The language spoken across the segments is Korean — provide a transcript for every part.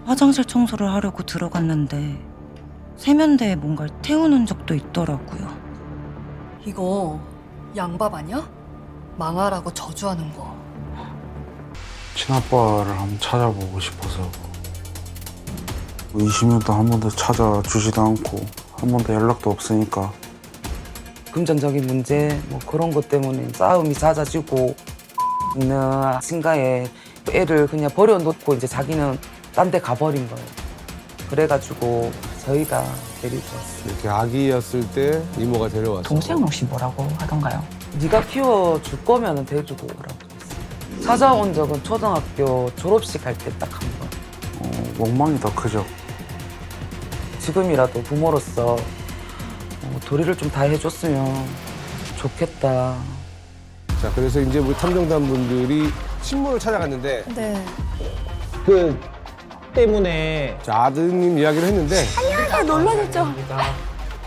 화장실 청소를 하려고 들어갔는데 세면대에 뭔가를 태우는 적도 있더라고요. 이거 양밥 아니야? 망하라고 저주하는 거. 친아빠를 한번 찾아보고 싶어서 20년 동안 한 번도 찾아주지도 않고 한 번도 연락도 없으니까 금전적인 문제 뭐 그런 것 때문에 싸움이 잦아지고 있는 신가에 애를 그냥 버려놓고 이제 자기는 딴 데 가버린 거예요. 그래가지고 저희가 데리고 왔어요. 이렇게 아기였을 때 이모가 데려왔어. 동생은 혹시 뭐라고 하던가요? 네가 키워줄 거면은 대주고 오라고 했어요. 찾아온 적은 초등학교 졸업식 할 때 딱 한 번. 원망이 더 크죠. 지금이라도 부모로서 도리를 좀 다 해줬으면 좋겠다. 자, 그래서 이제 우리 탐정단 분들이 친모를 찾아갔는데 네. 그 때문에 자, 아드님 이야기를 했는데 놀라셨죠?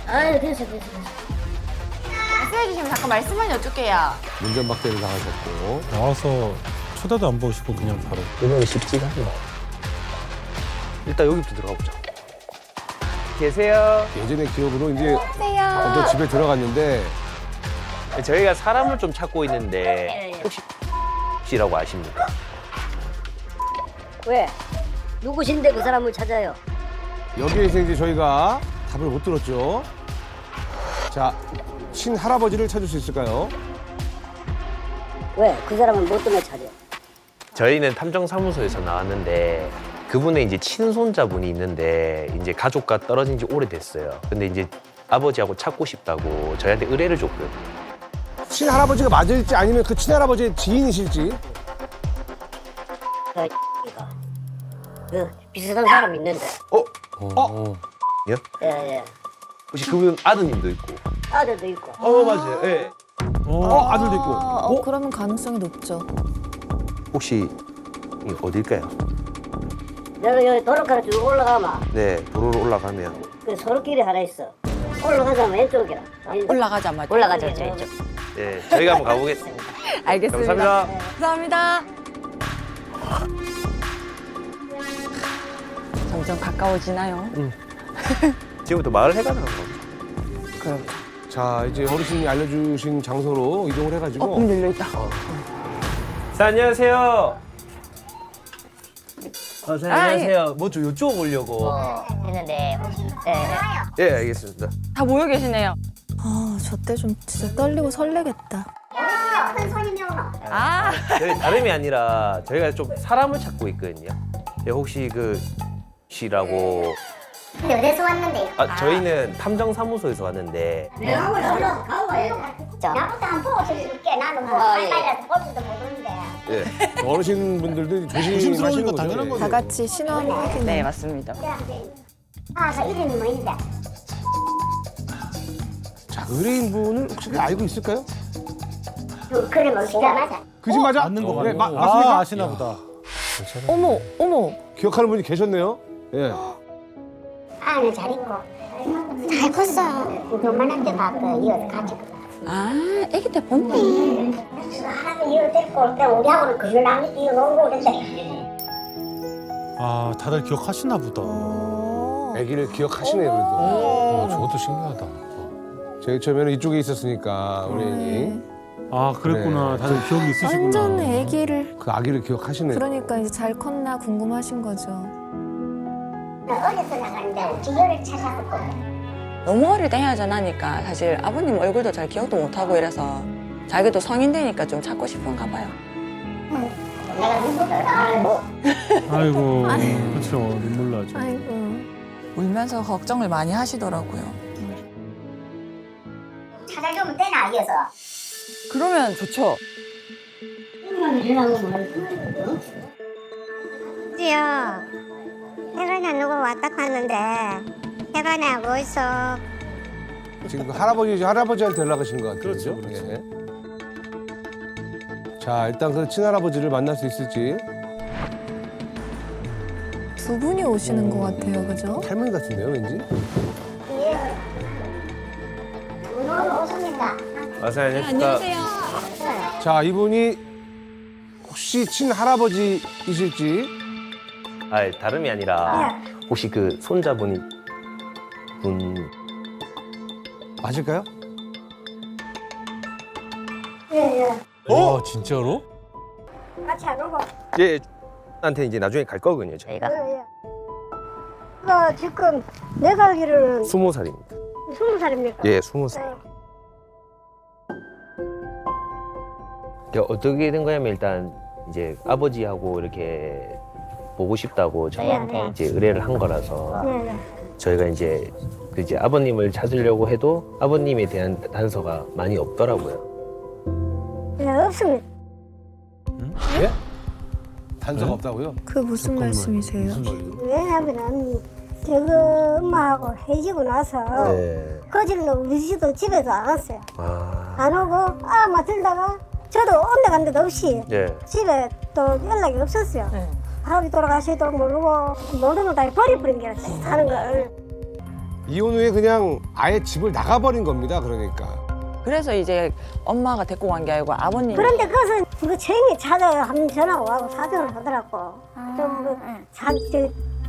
아유, 됐어. 선생님 잠깐 말씀만 여쭐게요. 문전박대를 당하셨고. 나와서 쳐다도 안 보시고 그냥 바로. 이번에 쉽지가 않네. 일단 여기부터 들어가 보자. 계세요? 예전의 기억으로 이제 어떤 집에 들어갔는데 저희가 사람을 좀 찾고 있는데 혹시라고 아십니까? 왜? 누구신데 그 사람을 찾아요? 여기에서 이제 저희가 답을 못 들었죠. 자, 친할아버지를 찾을 수 있을까요? 왜? 그 사람을 뭐 때문에 찾아요? 저희는 탐정사무소에서 나왔는데 그분의 이제 친손자분이 있는데 이제 가족과 떨어진 지 오래됐어요. 근데 이제 아버지하고 찾고 싶다고 저희한테 의뢰를 줬거든요. 친할아버지가 맞을지 아니면 그 친할아버지의 지인이실지. 그 비슷한 사람 있는데. 예? 예. 혹시 그분 아드님도 있고. 아들도 있고. 맞아요. 예. 아들도 있고. 그러면 가능성이 높죠. 혹시 이 어딜까요? 내가 여기 도로가로 쭉 올라가면 네, 도로로 올라가면. 그 서로길이 하나 있어. 올라가자면 왼쪽이라. 올라가자마자. 올라가자, 저쪽. 네, 저희가 한번 가보겠습니다. 알겠습니다. 감사합니다. 감사합니다. 점점 가까워지나요? 지금부터 마을 해가 나는 거죠. 그럼. 자, 이제 어르신이 알려주신 장소로 이동을 해가지고. 문 열려있다. 자, 안녕하세요. 안녕하세요. 뭐 좀 여쭤보려고. 했는데, 예, 알겠습니다. 다 모여 계시네요. 아, 저 때 좀 진짜 떨리고 설레겠다. 큰 손님이 오노. 아, 저희 다름이 아니라 저희가 좀 사람을 찾고 있거든요. 예, 혹시 그 씨라고. 근데 어디서 왔는데? 저희는 탐정사무소에서 왔는데. 나부터 한 보고 줄게. 나는 뭐 빨라서 볼 줄도 모르는데. 예. 어르신분들도 조심하시는 거죠. 당연한 다 같이 신원 확인. 네, 맞습니다. 아, 이름이 뭐인데? 자, 의뢰인분을 혹시 알고 있을까요? 그래, 뭐, 기가 맞아. 그 집 맞아? 맞는 거 네, 같아요. 맞습니까? 아시나 보다. 어머, 어머. 기억하는 분이 계셨네요. 예. 아는 잘 있고. 잘 컸어. 요만한데 막 이어서 같이. 아, 애기 때 본다. 하나도 이어 데리고 올 때 우리하고는 그걸 남이 이어놓고 그랬는데. 아, 다들 기억하시나 보다. 아기를 기억하시네요, 그래도. 저것도 신기하다. 제일 처음에는 이쪽에 있었으니까, 우리 애기. 아, 그랬구나. 그래. 다들 기억이 있으시구나. 완전 애기를. 그 아기를 기억하시네요. 그러니까 이제 잘 컸나 궁금하신 거죠. 어디서 나가는데 기혈을 찾았었거든. 너무 어릴 때 헤어져나니까 사실 아버님 얼굴도 잘 기억도 못하고 이래서 자기도 성인 되니까 좀 찾고 싶은가 봐요. 내가 눈물을 알고. 아이고, 그렇죠. 눈물 나죠. 아이고. 울면서 걱정을 많이 하시더라고요. 찾아주면 되나 이어서. 그러면 좋죠. 지야, 혜란아 누구 왔다 갔는데 혜란아 뭐 있어? 지금 그 할아버지한테 연락하시는 것 같아요. 그렇죠, 그죠? 그렇죠. 예. 자, 일단 그 친할아버지를 만날 수 있을지. 두 분이 오시는 것 같아요, 그죠? 할머니 같은데요, 왠지? 예. 오늘 오십니다. 안녕하세요. 자, 이분이 혹시 친할아버지이실지. 아, 다름이 아니라 혹시 그 손자분이 맞을까요? 예, 어, 진짜로? 같이 안 오고. 예, 한테 이제 나중에 갈 거거든요, 저희가. 지금 내가 알기로는 20살입니다. 20살입니까? 예, 20살. 어떻게 된 거냐면 일단 이제 아버지하고 이렇게 보고 싶다고 저희한테 이제 의뢰를 한 거라서 네. 저희가 이제 그 이제 아버님을 찾으려고 해도 아버님에 대한 단서가 많이 없더라고요. 네, 없습니다. 예? 단서가 없다고요? 그 무슨 말씀이세요? 왜냐면은 저거 엄마하고 헤어지고 나서 네. 거질로 우리 집도 집에도 안 왔어요. 아, 안 오고 아마 들다가 저도 온데 간 데도 없이 네. 집에 또 연락이 없었어요. 할아버지 돌아가시도 모르고 모르면 다 버려버린 게 사는 걸. 이혼 후에 그냥 아예 집을 나가버린 겁니다. 그러니까. 그래서 이제 엄마가 데리고 간 게 아니고 아버님이 그런데 그것은 이거 조용히 찾아요. 한번 전화가 와고 사정을 하더라고.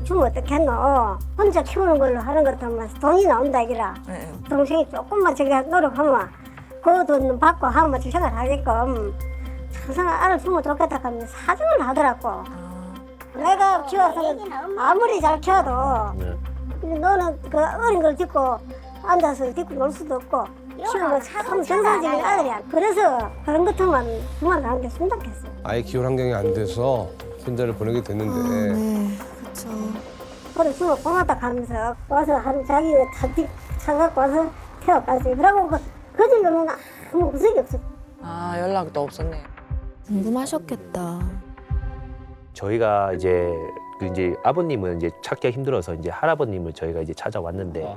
주면 어떻겠노. 혼자 키우는 걸로 하는 것도 돈이 나온다 이기라. 동생이 조금만 저기 노력하면 그 돈 받고 하면 생각을 하게끔 항상 알을 주면 좋겠다 하면 사정을 하더라고. 내가 키워서 아무리 잘 키워도 너는 그 어린 걸 딛고 앉아서 딛고 놀 수도 없고 키우면 참 정상적인 아들이야. 그래서 그런 것들만 그만하는 게 순덕했어. 아예 기혼 환경이 안 돼서 혼자를 보내게 됐는데 네, 그렇죠. 그래 주면 고맙다 하면서 와서 하루 자기가 차 갖고 와서 태워갔어요. 그러고 그 집에는 아무 구석이 없어. 아 연락도 없었네. 궁금하셨겠다. 저희가 이제 그 이제 아버님은 이제 찾기가 힘들어서 이제 할아버님을 저희가 이제 찾아왔는데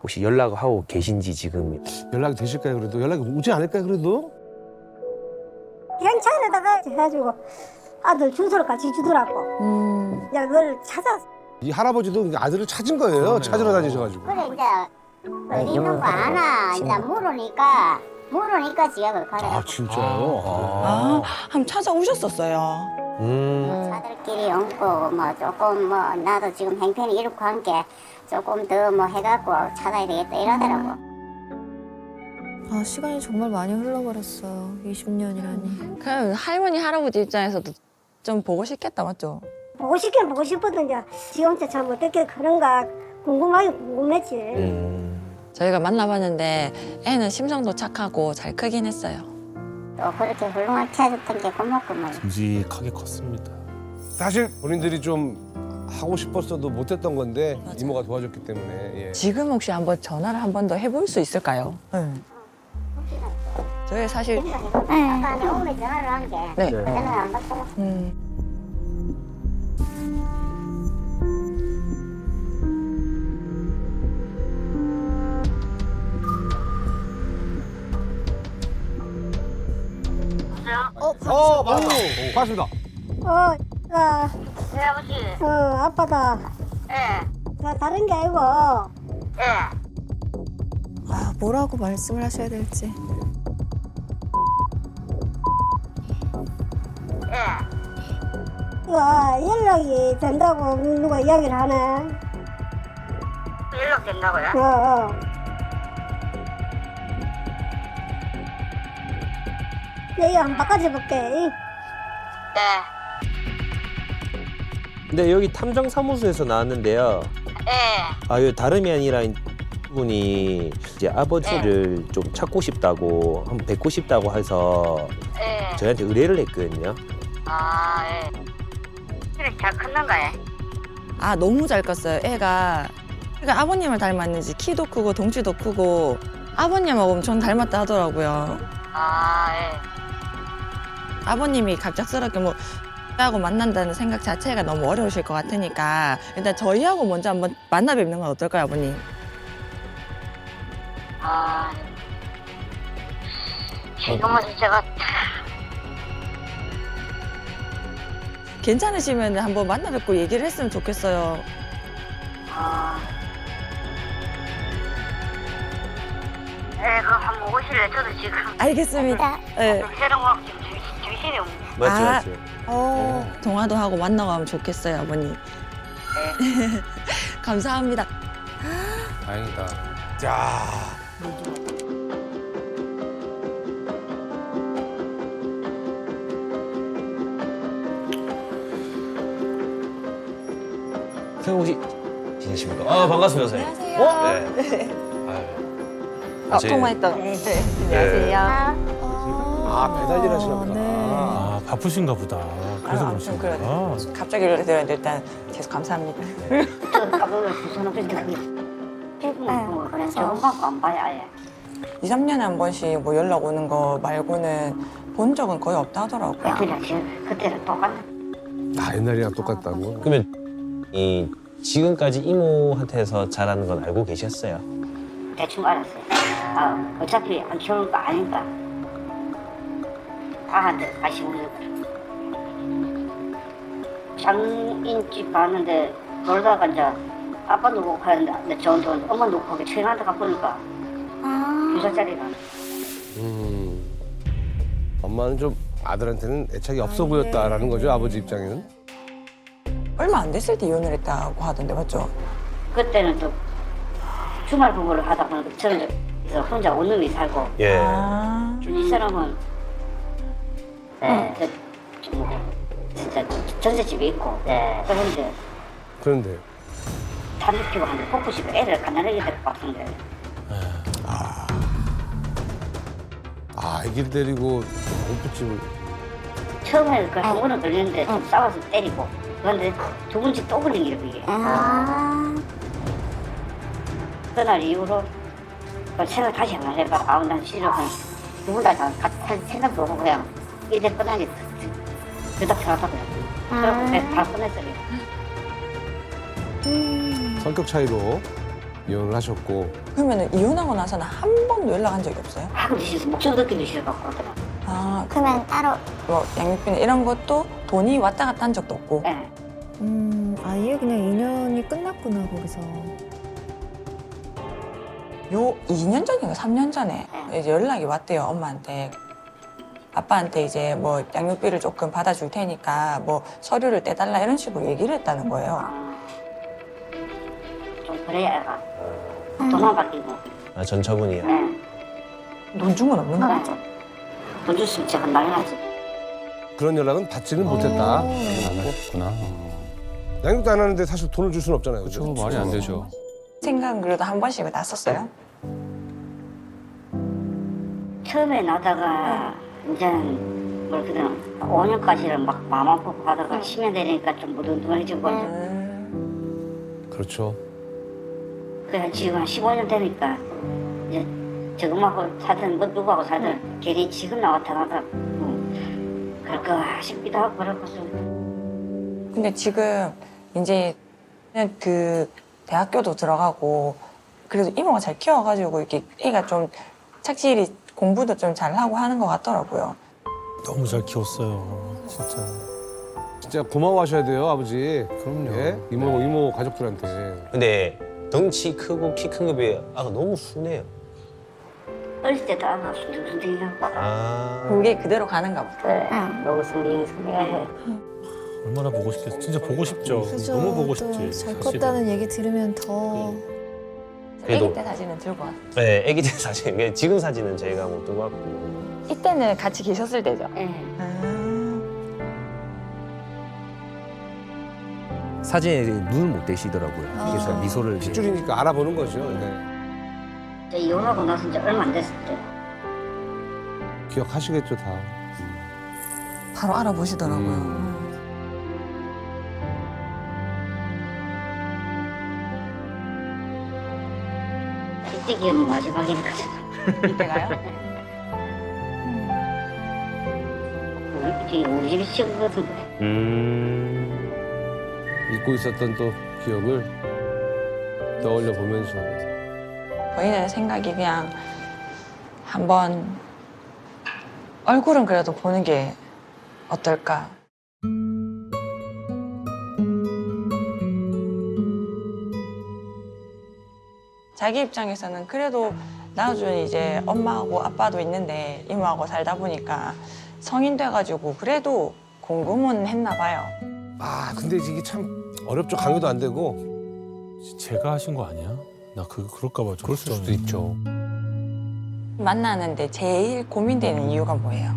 혹시 연락하고 계신지 지금 연락이 되실까요? 그래도 연락이 오지 않을까요? 그래도? 경찰에다가 해가지고 아들 주소를 같이 주더라고. 내가 그걸 찾았어. 이 할아버지도 이제 아들을 찾은 거예요. 찾으러 다니셔가지고. 그래 이제 어디 있는 거 아나 이제 모르니까 지가 그걸 가려. 아 진짜요? 아, 한번 찾아오셨었어요. 자들끼리 얹고 뭐 조금 뭐 나도 지금 행편이 이렇고 한 게 조금 더 뭐 해갖고 찾아야 되겠다 이러더라고. 아, 시간이 정말 많이 흘러버렸어요. 20년이라니. 그럼 할머니 할아버지 입장에서도 좀 보고 싶겠다 맞죠? 보고 싶긴 보고 싶었는데 지금부터 참 어떻게 그런가 궁금했지. 저희가 만나봤는데 애는 심성도 착하고 잘 크긴 했어요. 또 그렇게 훌륭하게 찾았던 게 고맙구만. 듬직하게 컸습니다. 사실 본인들이 좀 하고 싶었어도 못했던 건데 이모가 도와줬기 때문에. 예. 지금 혹시 한번 전화를 한 번 더 해볼 수 있을까요? 네. 저희 사실 아까 내가 오늘 전화를 한 게 네. 전화를 안 받더라. 반갑습니다. 네 아버지. 아빠다. 나 다른 게 아니고. 아, 뭐라고 말씀을 하셔야 될지. 이거 연락이 된다고 누가 이야기를 하네. 연락 된다고요? 내가 한번 바꿔줘볼게. 네. 근데 여기 탐정사무소에서 나왔는데요. 네. 아, 이 다름이 아니라 분이 이제 아버지를 좀 찾고 싶다고 한번 뵙고 싶다고 해서 네. 저희한테 의뢰를 했거든요. 아, 예. 그래, 잘 컸는가요? 아 너무 잘 컸어요 애가. 그러니까 아버님을 닮았는지 키도 크고 덩치도 크고 아버님하고 엄청 닮았다 하더라고요. 아, 예. 아버님이 갑작스럽게 뭐 하고 만난다는 생각 자체가 너무 어려우실 것 같으니까 일단 저희하고 먼저 한번 만나 뵙는 건 어떨까요 아버님? 아, 지금은 제가 괜찮으시면 한번 만나 뵙고 얘기를 했으면 좋겠어요. 네, 그럼 한번 오실래요? 저도 지금 알겠습니다. 네. 새로운 거 지금 정신이 없네. 맞죠, 아. 맞죠. 통화도 하고 만나고 하면 좋겠어요 아버님. 감사합니다. 다행이다. 야. 선생님 혹시 지내십니까? 아 반갑습니다 선생님. 안녕하세요. 네. 아유. 통화했다가. 네. 안녕하세요. 아 배달 일 하시나 보다. 네. 아 바쁘신가 보다. 그래서 그러시구나. 그래요. 갑자기 연락드렸는데 일단 계속 감사합니다. 가방을 주워놓고 그래서 조금만 안 봐요 아예. 2, 3년에 한 번씩 뭐 연락 오는 거 말고는 본 적은 거의 없다 하더라고요. 그냥 지금 그때랑 똑같네. 아 옛날이랑 똑같다고. 그러면 이 지금까지 이모한테서 자라는 건 알고 계셨어요? 대충 알았어요. 아, 어차피 안 키우는 거 아니까. 아한테 관심 없는 거. 장인집 갔는데 놀다가 이제 아빠 누구 하는데 내 좋은 엄마 누구 하게 최근한테 가보니까 2살짜리가. 엄마는 좀 아들한테는 애착이 없어 보였다라는 거죠 아버지 입장에는. 얼마 안 됐을 때 이혼을 했다고 하던데 맞죠? 그때는 또 주말 부부를 하다 보니까 저는 저 혼자 원룸이 살고 예. 이 사람은 진짜 전셋집에 있고 그런데 담배 피고 하는데 폭포집에 애를 가난하게 데리고 왔는데 아기를 데리고 공포집을. 처음에 그 한 번은 걸렸는데 좀 싸워서 때리고 그런데 두 번째 또 걸린 게 이게 그날 이후로 그 생각 다시 한번 해봐. 아우 난 싫어. 두분 다 같이 살 생각도 없고 그냥 이제 끝나게 그닥 생각하고 그래서 내가 다 끝냈어요. 성격 차이로 이혼을 하셨고. 그러면 이혼하고 나서는 한 번도 연락한 적이 없어요? 하고 싶어서 목소리 듣기도 싫어갖고 그러더라. 아, 그러면 따로. 뭐 양육비나 이런 것도 돈이 왔다 갔다 한 적도 없고. 네. 아예 그냥 인연이 끝났구나 거기서. 요 2년 전인가 3년 전에 이제 연락이 왔대요 엄마한테. 아빠한테 이제 뭐 양육비를 조금 받아줄 테니까 뭐 서류를 떼달라 이런 식으로 얘기를 했다는 거예요. 좀 그래야 애가 돈만 받기고. 아 전처분이요. 네. 돈 준 건 없는 거죠? 돈 줬으면 제가 난리 나지. 그런 연락은 받지는 못했다. 그렇구나. 양육도 안 하는데 사실 돈을 줄 수는 없잖아요. 그렇죠. 말이 안 되죠. 생각은 그래도 한 번씩은 났었어요. 처음에 나다가 이제 뭘 그냥 5년까지는 막 마음 아프고 하다가 10년 되니까 좀 무던무해지고 그렇죠. 그래 지금 한 15년 되니까 이제 저금하고 살든 뭐 누구하고 살든 괜히 지금 나왔다 나다 그럴까 싶기도 하고 그럴까 좀. 근데 지금 이제 그냥 그 대학교도 들어가고 그래도 이모가 잘 키워가지고 이렇게 애가 좀 착실히 공부도 좀 잘하고 하는 것 같더라고요. 너무 잘 키웠어요. 진짜. 진짜 고마워하셔야 돼요 아버지. 그럼요. 예? 이모 가족들한테. 근데 덩치 크고 키 큰 거 비해 아가 너무 순해요. 어릴 때도 아마 순둥순둥하고 아. 그게 그대로 가는가 보다. 그래 너무 순둥순둥해. 얼마나 보고 싶겠어. 진짜 보고 싶죠. 그죠. 너무 보고 또 싶지. 잘 사실은. 컸다는 얘기 들으면 더. 그래도- 아기 때 사진은 들고 왔어요. 네, 아기 때 사진. 지금 사진은 저희가 못 들고 왔고. 이때는 같이 계셨을 때죠? 예. 사진에 눈을 못 떼시더라고요. 그래서 미소를 이제 핏줄이니까 알아보는 거죠. 네. 이제 이혼하고 나서 이제 얼마 안 됐을 때 기억하시겠죠 다. 바로 알아보시더라고요. 이때 기억이 마지막이니까. 이때가요? 우리 집이 친구 같은데. 잊고 있었던 또 기억을 떠올려 보면서. 저희는 생각이 그냥 한번 얼굴은 그래도 보는 게 어떨까. 자기 입장에서는 그래도 나중에 이제 엄마하고 아빠도 있는데 이모하고 살다 보니까 성인 돼가지고 그래도 궁금은 했나 봐요. 아 근데 이게 참 어렵죠. 강요도 안 되고. 제가 하신 거 아니야? 나 그럴까 봐 좀. 그럴 수도 있죠. 만나는데 제일 고민되는 이유가 뭐예요?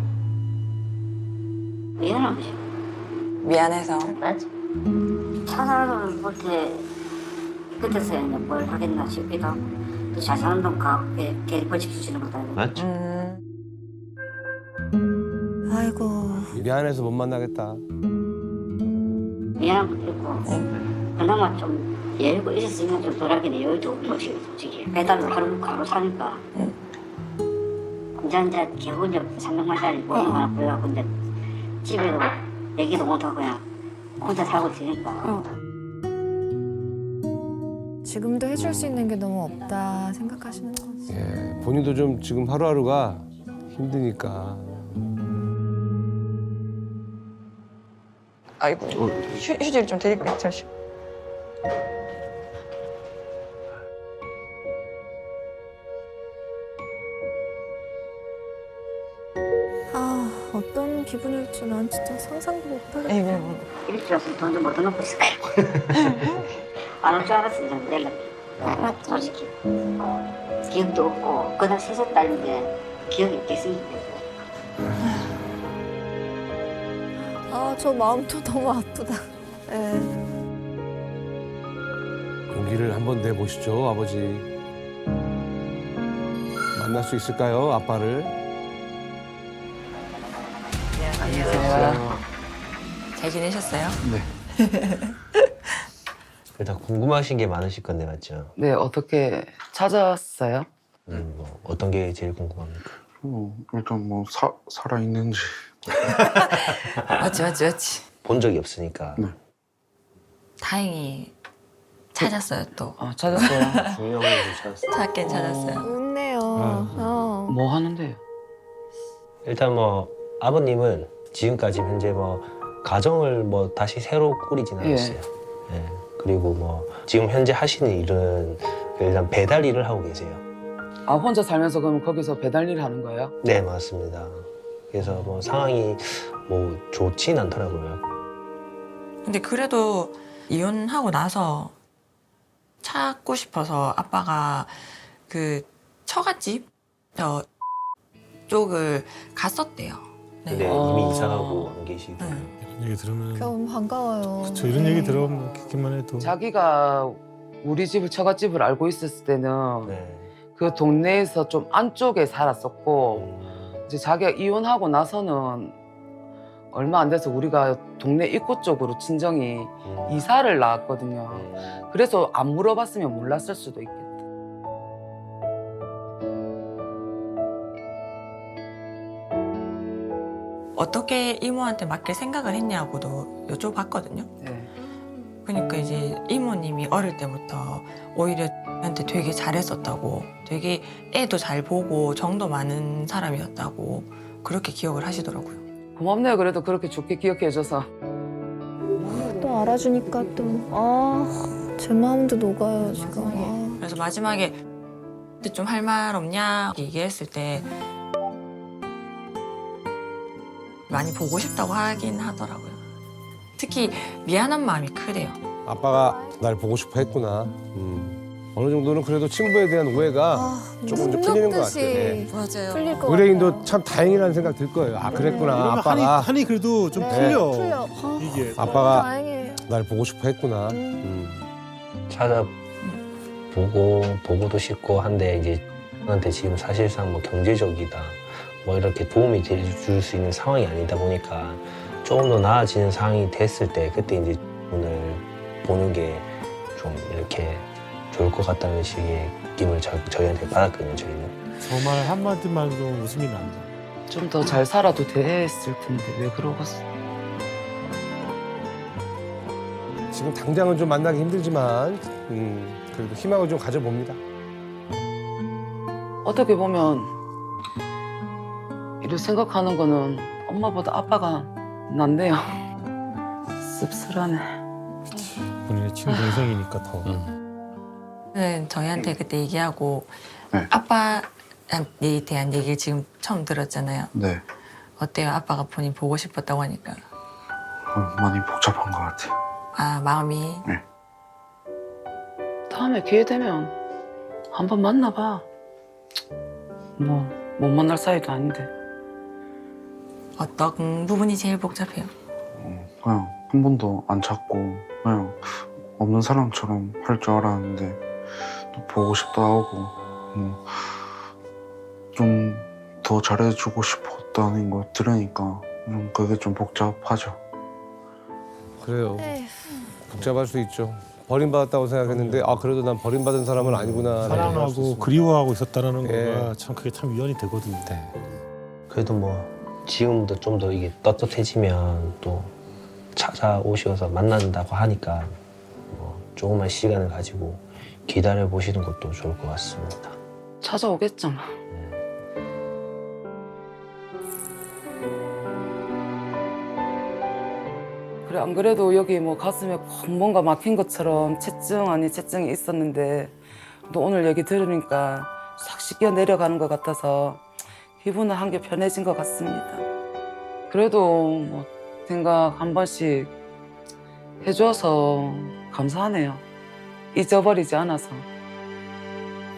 미안한 거지. 미안해서. 맞지. 사람을 볼 때 끝에서 뭘 하겠나 싶기도 하고 또 잘 사는 돈 걔 벌칙 주시는 것도 아니고. 맞죠? 아이고. 미안해서 못 만나겠다. 미안한 것도 있고 그나마 좀 여유가 있었으면 좀 덜하긴 여유도 없고 솔직히 배달로 하루 사니까 이제 결국은 300만짜리 모금 하나 보여갖고 이제 집에도 얘기도 못하고 그냥 혼자 살고 있으니까 지금도 해줄 수 있는 게 너무 없다 생각하시는 거지. 예, 본인도 좀 지금 하루하루가 힘드니까. 아이고 휴지를 좀 드릴게요. 잠시. 아, 어떤 기분일지 난 진짜 상상도 못하겠다. 아이고. 일주일 왔으면 돈 좀 얻어놓고 있을 거야. 안 올 줄 알았어 이제 연락이. 솔직히 기억도 없고 그날 세살 딸인데 기억이 있겠습니까? 아, 저 마음도 너무 아프다. 예. 용기를 한번 내보시죠, 아버지. 만날 수 있을까요, 아빠를? 안녕하세요. 잘 지내셨어요? 일단 궁금하신 게 많으실 건데 맞죠? 네, 어떻게 찾았어요? 뭐 어떤 게 제일 궁금합니까? 일단 뭐 살아있는지. 맞지. 본 적이 없으니까. 네. 다행히 찾았어요 또. 찾았어요. 중요한 걸 찾았어요. 찾긴 찾았어요. 웃네요. 뭐 하는데요? 일단 뭐 아버님은 지금까지 현재 뭐 가정을 뭐 다시 새로 꾸리진 않았어요. 예. 그리고 뭐 지금 현재 하시는 일은 일단 배달 일을 하고 계세요. 아, 혼자 살면서 그럼 거기서 배달 일을 하는 거예요? 네, 맞습니다. 그래서 뭐 상황이 뭐 좋진 않더라고요. 근데 그래도 이혼하고 나서 찾고 싶어서 아빠가 그 처갓집 저 쪽을 갔었대요. 근데 이미 이사 가고 안 계시고. 이런 얘기 들으면. 너무 반가워요. 저 이런 얘기 들어보면 듣기만 해도. 자기가 우리 집을 처갓집을 알고 있었을 때는 네. 그 동네에서 좀 안쪽에 살았었고 이제 자기가 이혼하고 나서는 얼마 안 돼서 우리가 동네 입구 쪽으로 친정이 이사를 나왔거든요. 그래서 안 물어봤으면 몰랐을 수도 있겠다. 어떻게 이모한테 맡길 생각을 했냐고도 여쭤봤거든요. 네. 그러니까 이제 이모님이 어릴 때부터 오히려 한테 되게 잘했었다고, 되게 애도 잘 보고 정도 많은 사람이었다고 그렇게 기억을 하시더라고요. 고맙네요. 그래도 그렇게 좋게 기억해줘서. 또 알아주니까 또, 제 마음도 녹아요, 지금. 그래서 마지막에 그때 좀 할 말 없냐 얘기했을 때 많이 보고 싶다고 하긴 하더라고요. 특히 미안한 마음이 크대요. 아빠가 날 보고 싶어 했구나. 어느 정도는 그래도 친구에 대한 오해가 조금 이제 풀리는 것 같아요. 네. 맞아요. 풀릴 것 의뢰인도 참 다행이라는 생각 들 거예요. 아, 그랬구나. 이러면 아빠가. 한이 그래도 좀 네. 풀려. 이게. 아빠가 다행이에요. 날 보고 싶어 했구나. 보고도 싶고 한데 이제 저한테 지금 사실상 뭐 경제적이다 뭐 이렇게 도움이 줄 수 있는 상황이 아니다 보니까 조금 더 나아지는 상황이 됐을 때 그때 이제 오늘 보는 게 좀 이렇게 좋을 것 같다는 식의 느낌을 저희한테 받았거든요. 저희는. 저 말 한마디만으로 웃음이 난다. 좀 더 잘 살아도 됐을 텐데 왜 그러겠어. 지금 당장은 좀 만나기 힘들지만 그래도 희망을 좀 가져봅니다. 어떻게 보면 이렇게 생각하는 거는 엄마보다 아빠가 낫네요. 씁쓸하네. 본인의 친동생이니까 더. 저희한테 그때 얘기하고 네. 아빠에 대한 얘기를 지금 처음 들었잖아요. 네. 어때요? 아빠가 본인 보고 싶었다고 하니까. 많이 복잡한 것 같아요. 아, 마음이. 다음에 기회 되면 한번 만나봐. 뭐 못 만날 사이도 아닌데. 어떤 부분이 제일 복잡해요? 그냥 한 번도 안 찾고 그냥 없는 사람처럼 할 줄 알았는데 또 보고 싶다 하고 좀 더 잘해주고 싶었다는 거 들으니까 그게 좀 복잡하죠. 그래요. 복잡할 수 있죠. 버림받았다고 생각했는데 아 그래도 난 버림받은 사람은 아니구나. 사랑하고 그리워하고 있었다는 예. 거가 참 그게 참 위안이 되거든요. 그래도 뭐 지금부터 좀 더 이게 떳떳해지면 또 찾아오셔서 만난다고 하니까 뭐 조금만 시간을 가지고 기다려 보시는 것도 좋을 것 같습니다. 찾아오겠죠. 그래 안 그래도 여기 뭐 가슴에 콕 뭔가 막힌 것처럼 체증 아닌 체증이 있었는데 또 오늘 얘기 들으니까 싹 씻겨 내려가는 것 같아서 기분은 한결 편해진 것 같습니다. 그래도 뭐 생각 한 번씩 해줘서 감사하네요. 잊어버리지 않아서.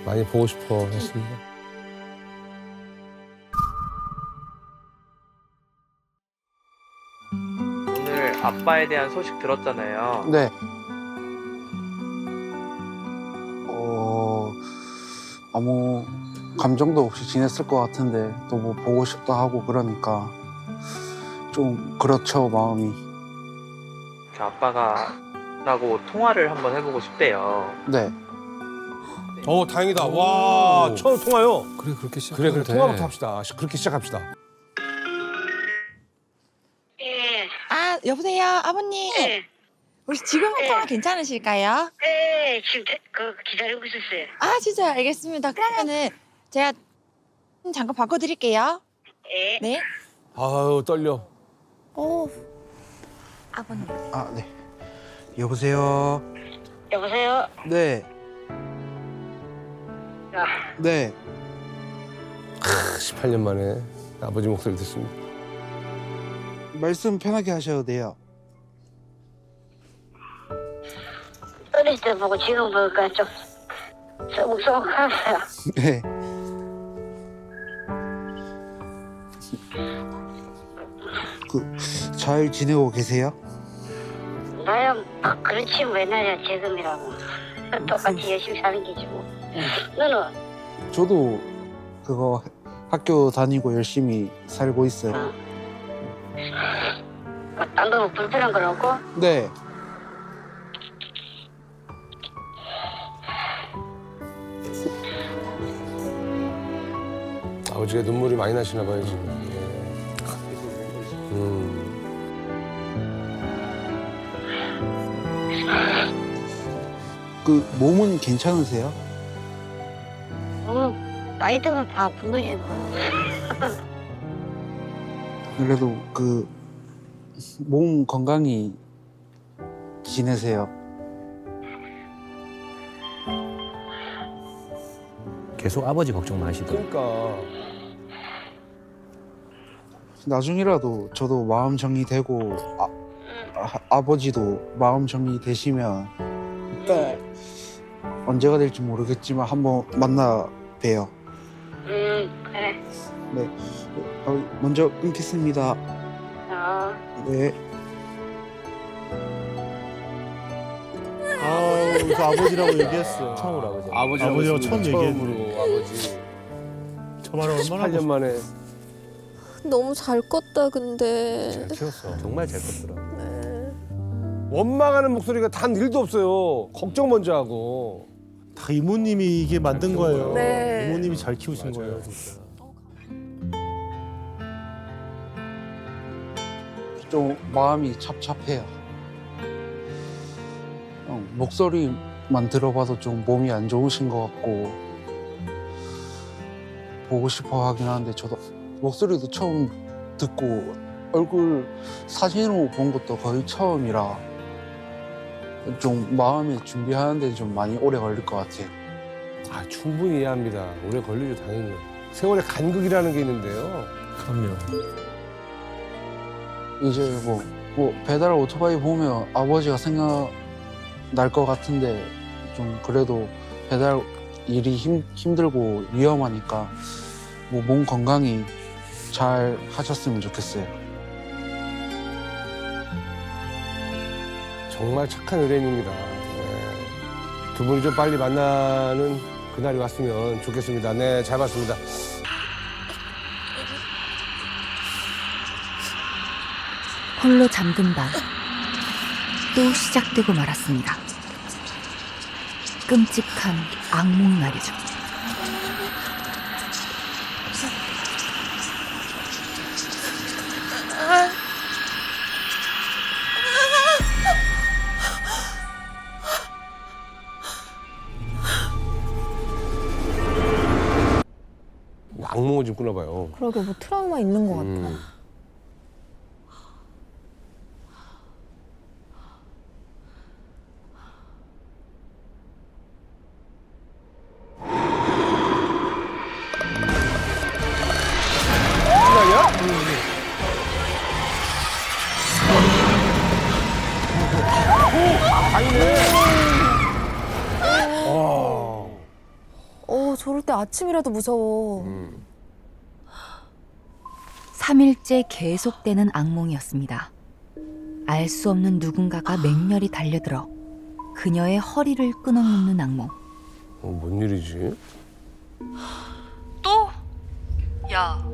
많이 보고 싶어 했습니다. 오늘 아빠에 대한 소식 들었잖아요. 네. 아무 감정도 없이 지냈을 것 같은데 또 뭐 보고 싶다 하고 그러니까 좀 그렇죠, 마음이. 아빠가 나하고 통화를 한번 해보고 싶대요. 네. 다행이다. 와 처음 통화요. 그래 그렇게 시작. 그래 통화부터 합시다. 그렇게 시작합시다. 아, 여보세요, 아버님. 우리 지금 통화 괜찮으실까요? 네, 지금 기다리고 있었어요. 아, 진짜 알겠습니다. 그러면은 제가 잠깐 바꿔드릴게요. 네. 아유 떨려. 아버님. 아, 네. 여보세요. 여보세요? 네. 네. 18년 만에 아버지 목소리 듣습니다. 말씀 편하게 하셔도 돼요. 어릴 때 보고 지금 보니까 좀 서먹서먹하세요. 네. 잘 지내고 계세요? 나야 그렇지 맨날이야 지금이라고. 똑같이 열심히 사는 게지 뭐. 너는? 저도 그거 학교 다니고 열심히 살고 있어요. 딴 거 불편한 건 없고? 네. 아버지가 눈물이 많이 나시나 봐요 지금. 그 몸은 괜찮으세요? 나이 들면 다 부르지 뭐. 그래도 그 몸 건강히 지내세요. 계속 아버지 걱정 마시더라고요. 그러니까 나중이라도 저도 마음 정리되고 아버지도 마음 정리되시면 네. 언제가 될지 모르겠지만 한번 만나 봬요. 그래. 네. 먼저 끊겠습니다. 네. 저 아버지라고 얘기했어. 처음으로 아버지. 아버지라고 처음 처음으로 아버지. 저 말을 얼마나 18년 만에. 너무 잘 컸다 근데. 잘 키웠어. 정말 잘 컸더라고. 원망하는 목소리가 단 일도 없어요. 걱정 먼저 하고. 다 이모님이 이게 만든 거예요. 네. 이모님이 잘 키우신 맞아요. 거예요, 진짜. 좀 마음이 찹찹해요. 목소리만 들어봐도 좀 몸이 안 좋으신 것 같고 보고 싶어 하긴 하는데 저도 목소리도 처음 듣고 얼굴 사진으로 본 것도 거의 처음이라 좀 마음에 준비하는데 좀 많이 오래 걸릴 것 같아요. 아 충분히 이해합니다. 오래 걸리죠 당연히. 세월의 간극이라는 게 있는데요. 그럼요. 이제 뭐 뭐 배달 오토바이 보면 아버지가 생각날 것 같은데 좀 그래도 배달 일이 힘들고 위험하니까 뭐 몸 건강히 잘 하셨으면 좋겠어요. 정말 착한 의뢰인입니다. 네. 두 분이 좀 빨리 만나는 그날이 왔으면 좋겠습니다. 네, 잘 봤습니다. 홀로 잠든 밤 또 시작되고 말았습니다. 끔찍한 악몽 말이죠. 악몽을 좀 꾸나봐요. 그러게 뭐 트라우마 있는 것 같아. 저럴 때 아침이라도 무서워. 3일째 계속되는 악몽이었습니다. 알 수 없는 누군가가 맹렬히 달려들어 그녀의 허리를 끊어놓는 악몽. 뭔 일이지? 또? 야,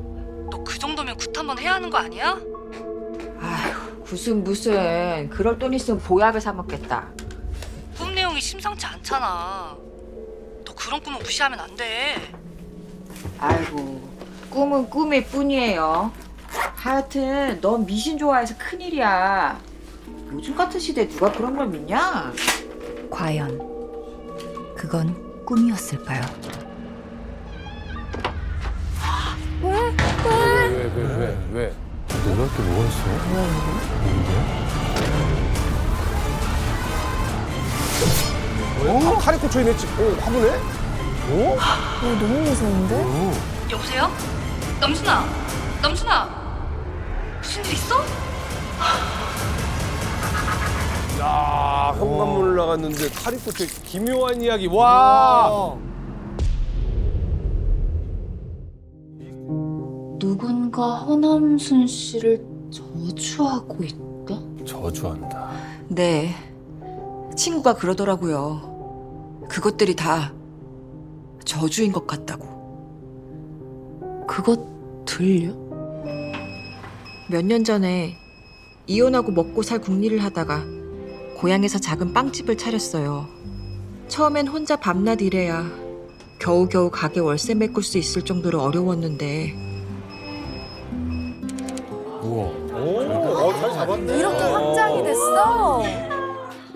너 그 정도면 굿 한번 해야 하는 거 아니야? 아휴, 무슨 그럴 돈 있으면 보약을 사 먹겠다. 꿈 내용이 심상치 않잖아. 너 그런 꿈은 무시하면 안 돼. 아이고, 꿈은 꿈일 뿐이에요. 하여튼 넌 미신 좋아해서 큰일이야. 요즘 같은 시대에 누가 그런 걸 믿냐? 과연 그건 꿈이었을까요? 왜? 놀랄 게 뭐가 있어? 뭔데? 칼에 꽂혀있네, 화분에? 너무 무서운데? 여보세요? 남순아! 남순아! 무슨 일 있어? 야, 현관문을 나갔는데 칼이 꽂혀 기묘한 이야기. 와! 누군가 허남순 씨를 저주하고 있다? 저주한다. 네, 친구가 그러더라고요. 그것들이 다 저주인 것 같다고. 그것들요? 몇 년 전에 이혼하고 먹고 살 궁리를 하다가 고향에서 작은 빵집을 차렸어요. 처음엔 혼자 밤낮 일해야 겨우겨우 가게 월세 메꿀 수 있을 정도로 어려웠는데 우와. 잘 잡았네. 이렇게 확장이 됐어?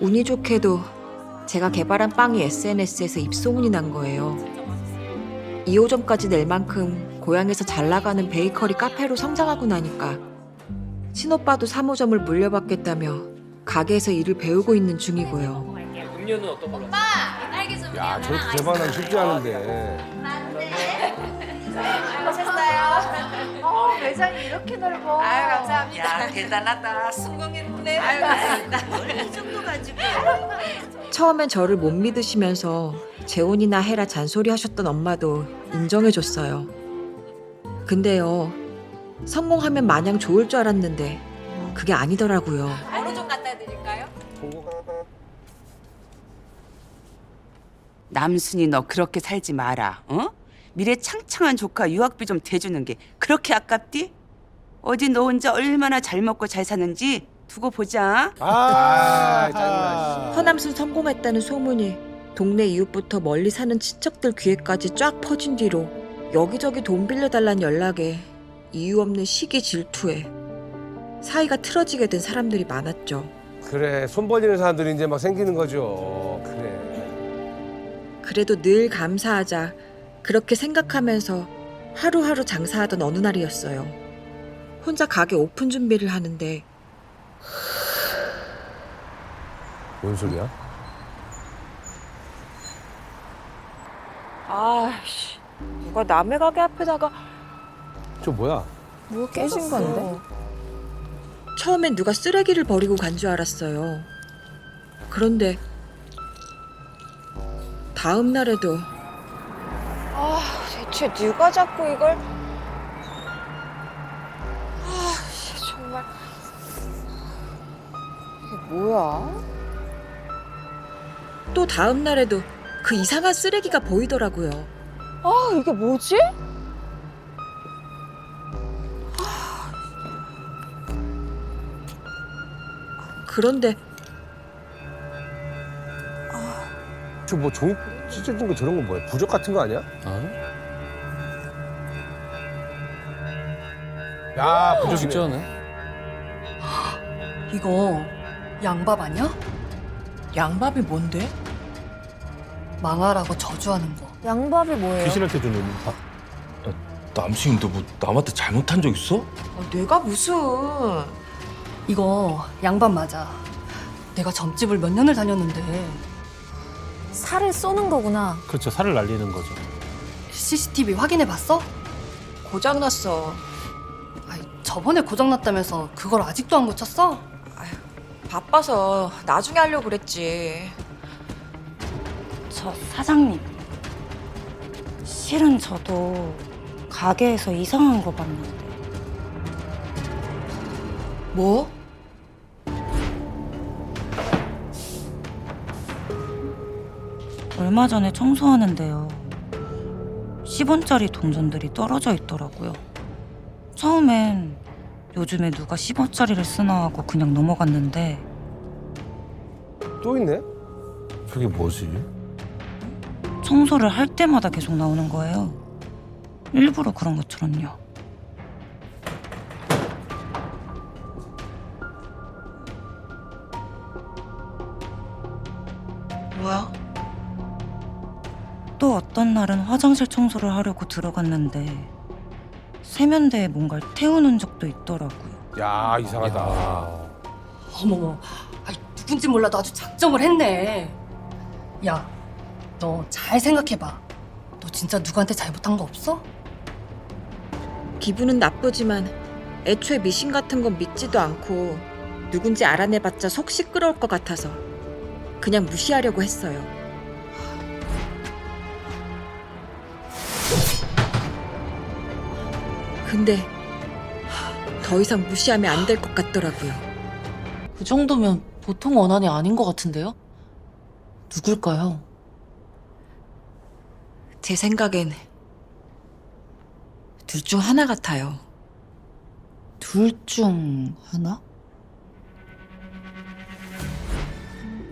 운이 좋게도 제가 개발한 빵이 SNS에서 입소문이 난 거예요. 2호점까지 낼 만큼 고향에서 잘 나가는 베이커리 카페로 성장하고 나니까 친오빠도 3호점을 물려받겠다며 가게에서 일을 배우고 있는 중이고요. 음료는 어떤 걸로? 야, 저렇게 개발하면 쉽지 않은데. 매장이 이렇게 넓어. 아유, 감사합니다. 야, 대단하다. 성공했네. 아유, 감사합니다. 이 정도 가지고. 처음엔 저를 못 믿으시면서 재혼이나 해라 잔소리 하셨던 엄마도 인정해줬어요. 근데요, 성공하면 마냥 좋을 줄 알았는데 그게 아니더라고요. 어느 좀 갖다 드릴까요? 남순이 너 그렇게 살지 마라. 어? 미래 창창한 조카 유학비 좀 대주는 게 그렇게 아깝디? 어디 너 혼자 얼마나 잘 먹고 잘 사는지 두고 보자. 짜증나. 허남순 성공했다는 소문이 동네 이웃부터 멀리 사는 친척들 귀에까지 쫙 퍼진 뒤로 여기저기 돈 빌려달란 연락에 이유 없는 시기 질투에 사이가 틀어지게 된 사람들이 많았죠. 그래, 손 벌리는 사람들이 이제 막 생기는 거죠. 그래. 그래도 늘 감사하자 그렇게 생각하면서 하루하루 장사하던 어느 날이었어요. 혼자 가게 오픈 준비를 하는데 뭔 소리야? 아이씨, 누가 남의 가게 앞에다가 저 뭐야? 뭐 깨진 건데? 처음엔 누가 쓰레기를 버리고 간 줄 알았어요. 그런데 다음 날에도 아, 대체 누가 자꾸 이걸? 아, 정말 이게 뭐야? 또 다음 날에도 그 이상한 쓰레기가 보이더라고요. 아, 이게 뭐지? 그런데 저 뭐 종이 찢어진 거 저런 거 뭐야? 부적 같은 거 아니야? 야, 부적 진짜 하네. 이거 양밥 아니야? 양밥이 뭔데? 망하라고 저주하는 거. 양밥이 뭐예요? 귀신한테 주는 밥. 남친이 너 뭐 남한테 잘못한 적 있어? 내가 무슨... 이거 양밥 맞아. 내가 점집을 몇 년을 다녔는데 살을 쏘는 거구나. 그렇죠. 살을 날리는 거죠. CCTV 확인해 봤어? 고장났어. 저번에 고장났다면서 그걸 아직도 안 고쳤어? 바빠서 나중에 하려고 그랬지. 저 사장님, 실은 저도 가게에서 이상한 거 봤는데. 뭐? 얼마 전에 청소하는데요. 10원짜리 동전들이 떨어져 있더라고요. 처음엔 요즘에 누가 10원짜리를 쓰나 하고 그냥 넘어갔는데 또 있네? 그게 뭐지? 청소를 할 때마다 계속 나오는 거예요. 일부러 그런 것처럼요. 뭐야? 또 어떤 날은 화장실 청소를 하려고 들어갔는데 세면대에 뭔가를 태우는 적도 있더라고요. 야, 이상하다. 어머머, 누군지 몰라도 아주 작정을 했네. 야, 너 잘 생각해봐. 너 진짜 누구한테 잘못한 거 없어? 기분은 나쁘지만 애초에 미신 같은 건 믿지도 않고 누군지 알아내봤자 속 시끄러울 것 같아서 그냥 무시하려고 했어요. 근데 더 이상 무시하면 안 될 것 같더라고요. 그 정도면 보통 원한이 아닌 것 같은데요? 누굴까요? 제 생각엔 둘 중 하나 같아요. 둘 중 하나?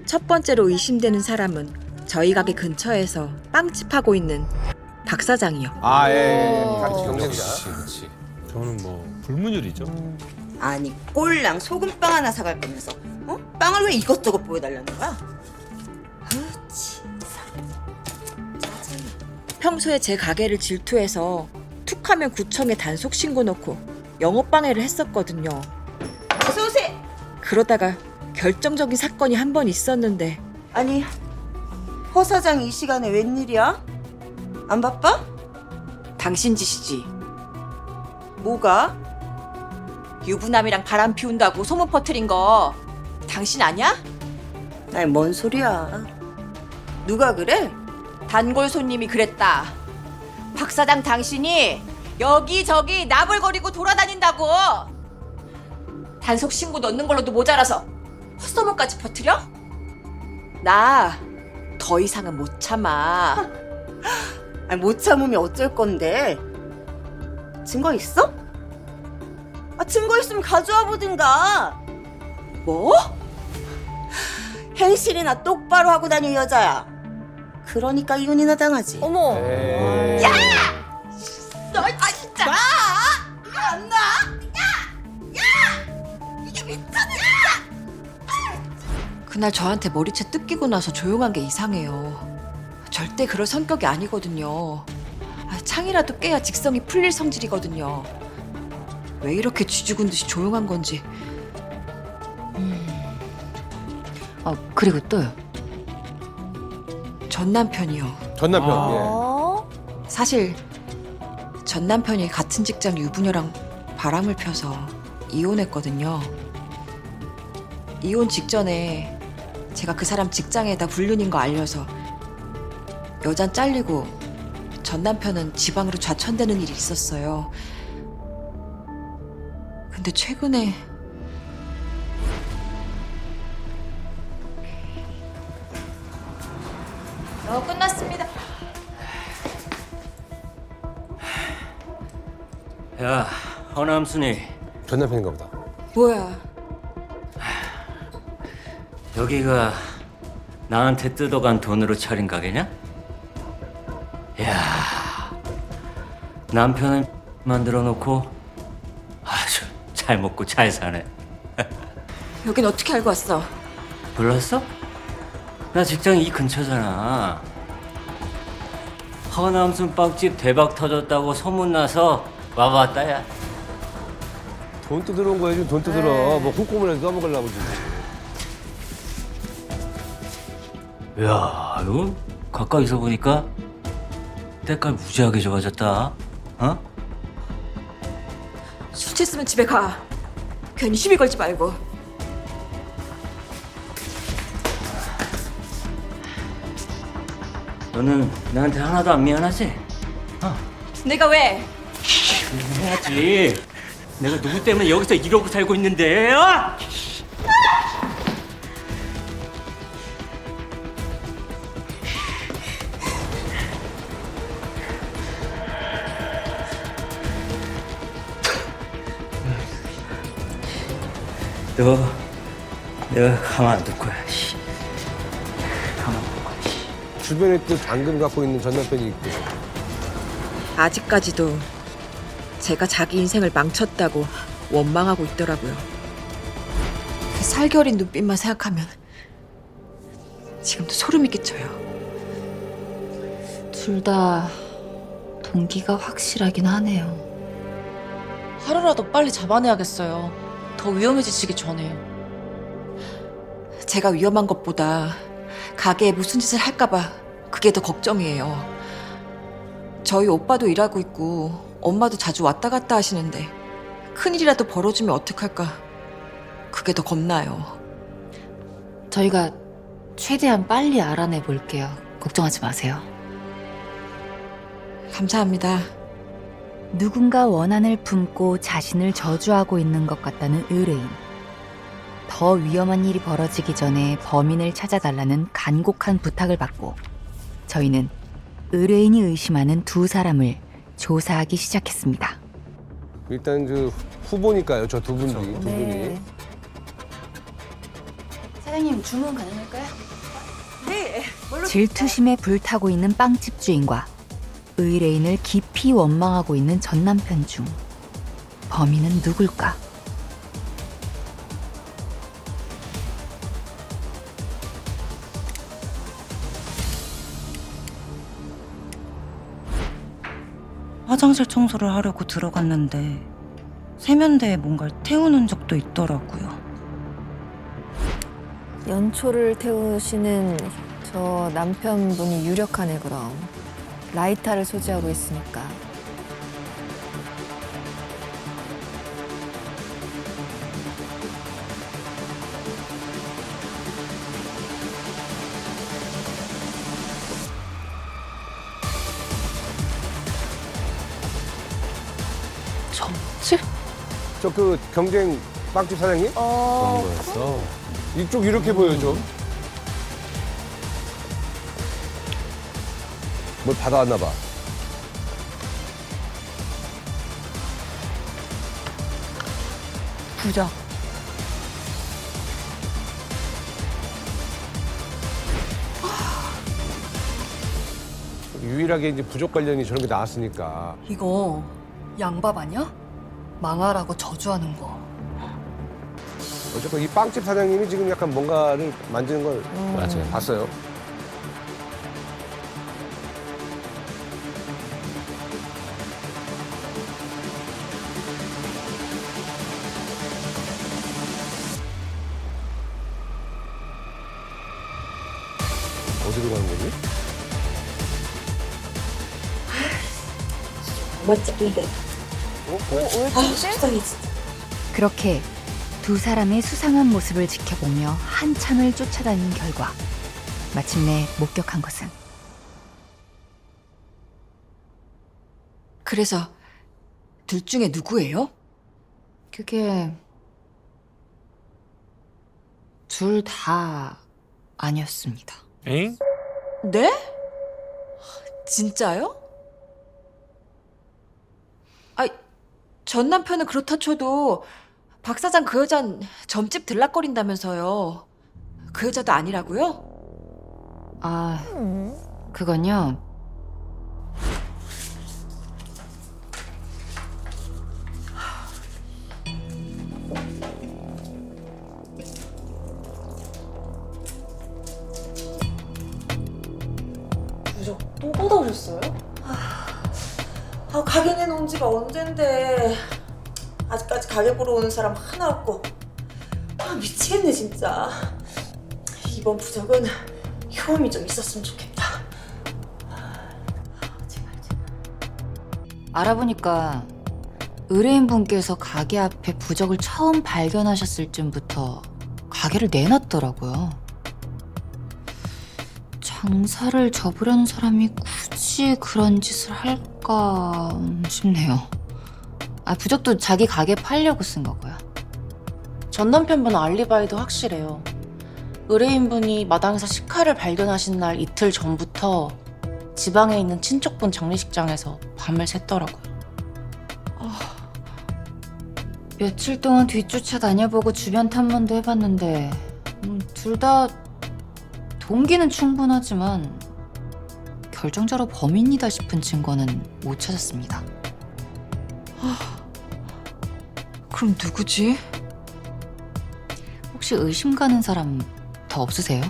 첫 번째로 의심되는 사람은 저희 가게 근처에서 빵집 하고 있는 박 사장이요. 아, 예. 경쟁자. 그렇지. 저는 뭐 불문율이죠. 아니 꼴랑 소금빵 하나 사갈 거면서 빵을 왜 이것저것 보여달라는 거야? 평소에 제 가게를 질투해서 툭하면 구청에 단속 신고 넣고 영업방해를 했었거든요. 소세! 그러다가 결정적인 사건이 한 번 있었는데 아니 허 사장 이 시간에 웬일이야? 안 바빠? 당신 짓이지. 뭐가? 유부남이랑 바람 피운다고 소문 퍼뜨린 거 당신 아니야? 아니 뭔 소리야. 누가 그래? 단골 손님이 그랬다. 박 사장 당신이 여기저기 나불거리고 돌아다닌다고. 단속 신고 넣는 걸로도 모자라서 헛소문까지 퍼뜨려? 나 더 이상은 못 참아. 아니 못 참으면 어쩔 건데. 증거 있어? 증거 있으면 가져와 보든가. 뭐? 행실이나 똑바로 하고 다닐 여자야. 그러니까 이혼이나 당하지. 어머. 야! 너 진짜 놔! 이거 안 놔? 야! 이게 미쳤네. 그날 저한테 머리채 뜯기고 나서 조용한 게 이상해요. 절대 그럴 성격이 아니거든요. 창이라도 깨야 직성이 풀릴 성질이거든요. 왜 이렇게 쥐죽은 듯이 조용한 건지. 그리고 또요. 전 남편이요. 전 남편. 사실 전 남편이 같은 직장 유부녀랑 바람을 펴서 이혼했거든요. 이혼 직전에 제가 그 사람 직장에다 불륜인 거 알려서 여잔 잘리고 전 남편은 지방으로 좌천되는 일이 있었어요. 근데 최근에 끝났습니다. 야, 허남순이. 전 남편인가 보다. 뭐야? 여기가 나한테 뜯어간 돈으로 차린 가게냐? 야, 남편을 만들어 놓고 아주 잘 먹고 잘 사네. 여긴 어떻게 알고 왔어? 몰랐어? 나 직장이 이 근처잖아. 허남순 빵집 대박 터졌다고 소문나서 와봤다, 야. 돈 뜯으러 온 거야, 지금 돈 뜯으러. 뭐 콩고물에서 써먹으려고 지금. 야, 이거 가까이서 보니까 때깔 무지하게 좋아졌다. 어? 술 취했으면 집에 가. 괜히 시비 걸지 말고. 너는 나한테 하나도 안 미안하지? 내가 왜? 해야지. 내가 누구 때문에 여기서 이러고 살고 있는데, 어? 너 내가 가만 안 둘 거야. 씨. 가만 안 둘 거야. 씨. 주변에 또 당근 갖고 있는 전 남편이 있고. 아직까지도 제가 자기 인생을 망쳤다고 원망하고 있더라고요. 그 살결인 눈빛만 생각하면 지금도 소름이 끼쳐요. 둘 다 동기가 확실하긴 하네요. 하루라도 빨리 잡아내야겠어요. 더 위험해지시기 전에. 제가 위험한 것보다 가게에 무슨 짓을 할까봐 그게 더 걱정이에요. 저희 오빠도 일하고 있고 엄마도 자주 왔다 갔다 하시는데 큰일이라도 벌어지면 어떡할까 그게 더 겁나요. 저희가 최대한 빨리 알아내 볼게요. 걱정하지 마세요. 감사합니다. 누군가 원한을 품고 자신을 저주하고 있는 것 같다는 의뢰인. 더 위험한 일이 벌어지기 전에 범인을 찾아달라는 간곡한 부탁을 받고 저희는 의뢰인이 의심하는 두 사람을 조사하기 시작했습니다. 일단 그 후보니까요, 저 두 분이. 두 분이. 사장님 주문 가능할까요? 네. 질투심에 불타고 있는 빵집 주인과 의뢰인을 깊이 원망하고 있는 전 남편 중 범인은 누굴까? 화장실 청소를 하려고 들어갔는데 세면대에 뭔가를 태우는 적도 있더라고요. 연초를 태우시는 저 남편분이 유력하네 그럼. 라이터를 소지하고 있으니까. 점집? 저 그 경쟁 빵집 사장님? 그런 거였어. 이쪽 이렇게 보여줘. 뭘 받아왔나 봐. 부적. 유일하게 이제 부족 관련이 저런 게 나왔으니까. 이거 양밥 아니야? 망하라고 저주하는 거. 어쨌건 이 빵집 사장님이 지금 약간 뭔가를 만지는 걸 맞아요. 봤어요. 어디로 가는 거지? 멋지게. 왜 그렇게 두 사람의 수상한 모습을 지켜보며 한참을 쫓아다닌 결과 마침내 목격한 것은 그래서 둘 중에 누구예요? 그게 둘 다 아니었습니다. 엥? 네? 진짜요? 아이, 전 남편은 그렇다 쳐도 박 사장 그 여잔 점집 들락거린다면서요. 그 여자도 아니라고요? 아, 그건요. 부적 또 받아오셨어요? 가게 내놓은 지가 언젠데 아직까지 가게 보러 오는 사람 하나 없고 미치겠네 진짜. 이번 부적은 효험이 좀 있었으면 좋겠다. 알아보니까 의뢰인분께서 가게 앞에 부적을 처음 발견하셨을 쯤부터 가게를 내놨더라고요. 장사를 접으려는 사람이 굳이 그런 짓을 할까 싶네요. 부적도 자기 가게 팔려고 쓴 거고요. 전 남편분 알리바이도 확실해요. 의뢰인분이 마당에서 식칼을 발견하신 날 이틀 전부터 지방에 있는 친척분 장례식장에서 밤을 샜더라고요. 며칠 동안 뒤쫓아 다녀보고 주변 탐문도 해봤는데 둘 다 동기는 충분하지만 결정적으로 범인이다 싶은 증거는 못 찾았습니다. 그럼 누구지? 혹시 의심 가는 사람 더 없으세요?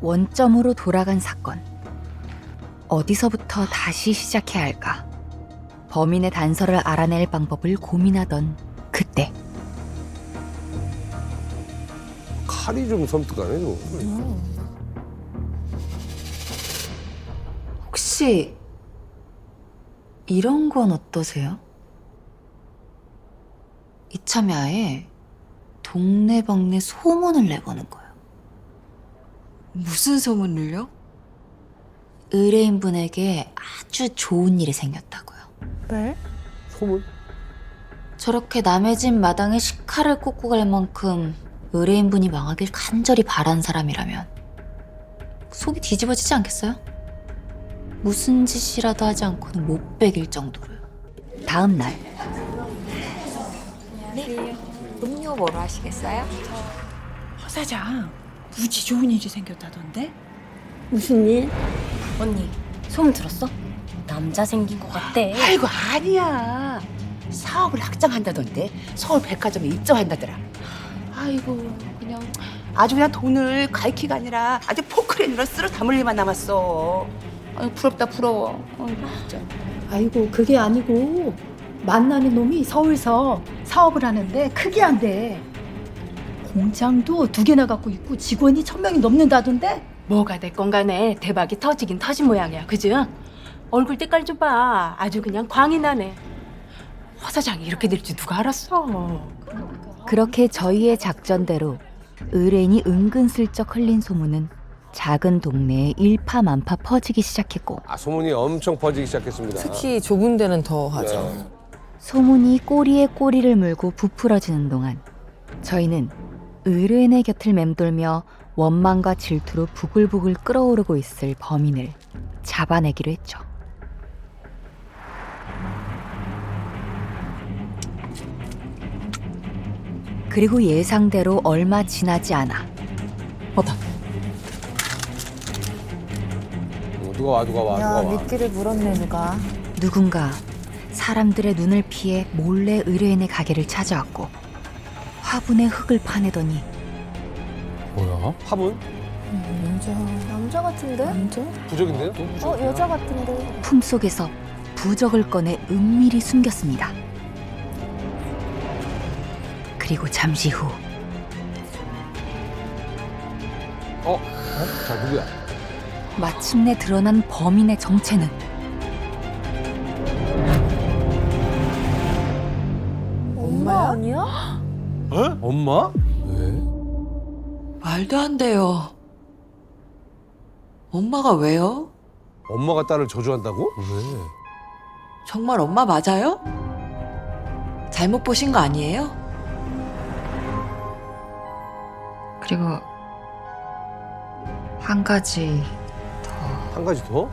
원점으로 돌아간 사건. 어디서부터 다시 시작해야 할까? 범인의 단서를 알아낼 방법을 고민하던 그때 칼이 좀 섬뜩하네, 좀. 혹시 이런 건 어떠세요? 이참에 아예 동네방네 소문을 내보는 거예요. 무슨 소문을요? 의뢰인분에게 아주 좋은 일이 생겼다고요. 네? 소문? 저렇게 남의 집 마당에 식칼을 꽂고 갈 만큼 의뢰인분이 망하길 간절히 바란 사람이라면 속이 뒤집어지지 않겠어요? 무슨 짓이라도 하지 않고는 못 베길 정도로요. 다음 날 네. 음료 뭐로 하시겠어요? 허 사장, 무지 좋은 일이 생겼다던데? 무슨 일? 언니, 소문 들었어? 남자 생긴 것 같대. 아이고 아니야. 사업을 확장한다던데 서울 백화점에 입점한다더라. 아이고 그냥 아주 그냥 돈을 갈퀴가 아니라 아주 포크레인으로 쓸어 담을 일만 남았어. 아유 부럽다 부러워. 아이고 진짜. 아이고 그게 아니고 만나는 놈이 서울서 사업을 하는데 크게 한대. 공장도 2개나 갖고 있고 직원이 1000명이 넘는다던데. 뭐가 됐건 간에 대박이 터지긴 터진 모양이야, 그죠? 얼굴 때깔 좀 봐. 아주 그냥 광이 나네. 허 사장이 이렇게 될 줄 누가 알았어. 그렇게 저희의 작전대로 의뢰인이 은근슬쩍 흘린 소문은 작은 동네에 일파만파 퍼지기 시작했고 소문이 엄청 퍼지기 시작했습니다. 특히 좁은 데는 더 하죠. 소문이 꼬리에 꼬리를 물고 부풀어지는 동안 저희는 의뢰인의 곁을 맴돌며 원망과 질투로 부글부글 끓어오르고 있을 범인을 잡아내기로 했죠. 그리고 예상대로 얼마 지나지 않아 누가 와. 미끼를 물었네 누가. 누군가 사람들의 눈을 피해 몰래 의뢰인의 가게를 찾아왔고 화분에 흙을 파내더니 뭐야? 화분? 남자 같은데? 부적인데요? 여자 같은데? 품속에서 부적을 꺼내 은밀히 숨겼습니다. 그리고 잠시 후 자 누구야? 마침내 드러난 범인의 정체는 엄마 아니야? 어? 엄마? 왜? 말도 안 돼요. 엄마가 왜요? 엄마가 딸을 저주한다고? 왜? 정말 엄마 맞아요? 잘못 보신 거 아니에요? 그리고 한 가지 한 가지 더?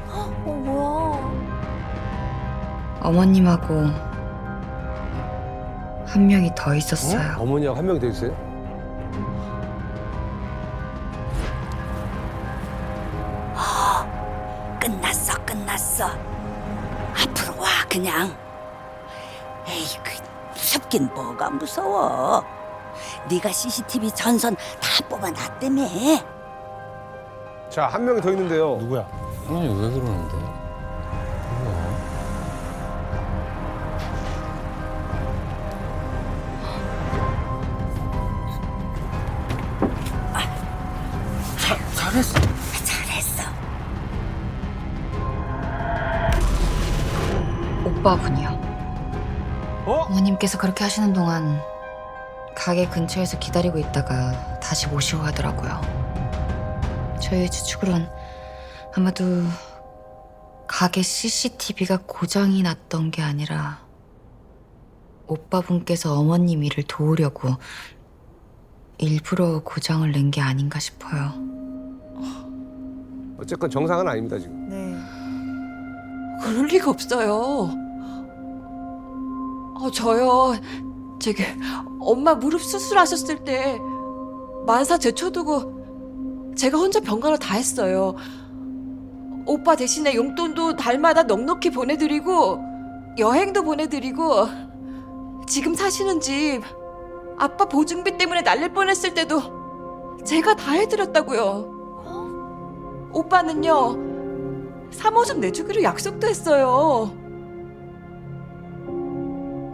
뭐야? 어머님하고 한 명이 더 있었어요. 어머니하고 한 명 더 있어요? 끝났어. 앞으로 와 그냥. 에이그 무섭긴 뭐가 무서워. 네가 CCTV 전선 다 뽑아놨다며. 자, 한 명이 더 있는데요. 누구야? 아니 왜 그러는데? 잘했어. 잘했어. 오빠분이요. 어? 어머님께서 그렇게 하시는 동안 가게 근처에서 기다리고 있다가 다시 모시고 가더라고요. 저희 추측으론 아마도 가게 CCTV가 고장이 났던 게 아니라 오빠분께서 어머님 일을 도우려고 일부러 고장을 낸 게 아닌가 싶어요. 어쨌건 정상은 아닙니다, 지금. 그럴 리가 없어요. 저요. 저기 엄마 무릎 수술하셨을 때 만사 제쳐두고 제가 혼자 병가를 다 했어요. 오빠 대신에 용돈도 달마다 넉넉히 보내드리고 여행도 보내드리고 지금 사시는 집 아빠 보증비 때문에 날릴 뻔했을 때도 제가 다 해드렸다고요. 오빠는요 3호 좀 내주기로 약속도 했어요.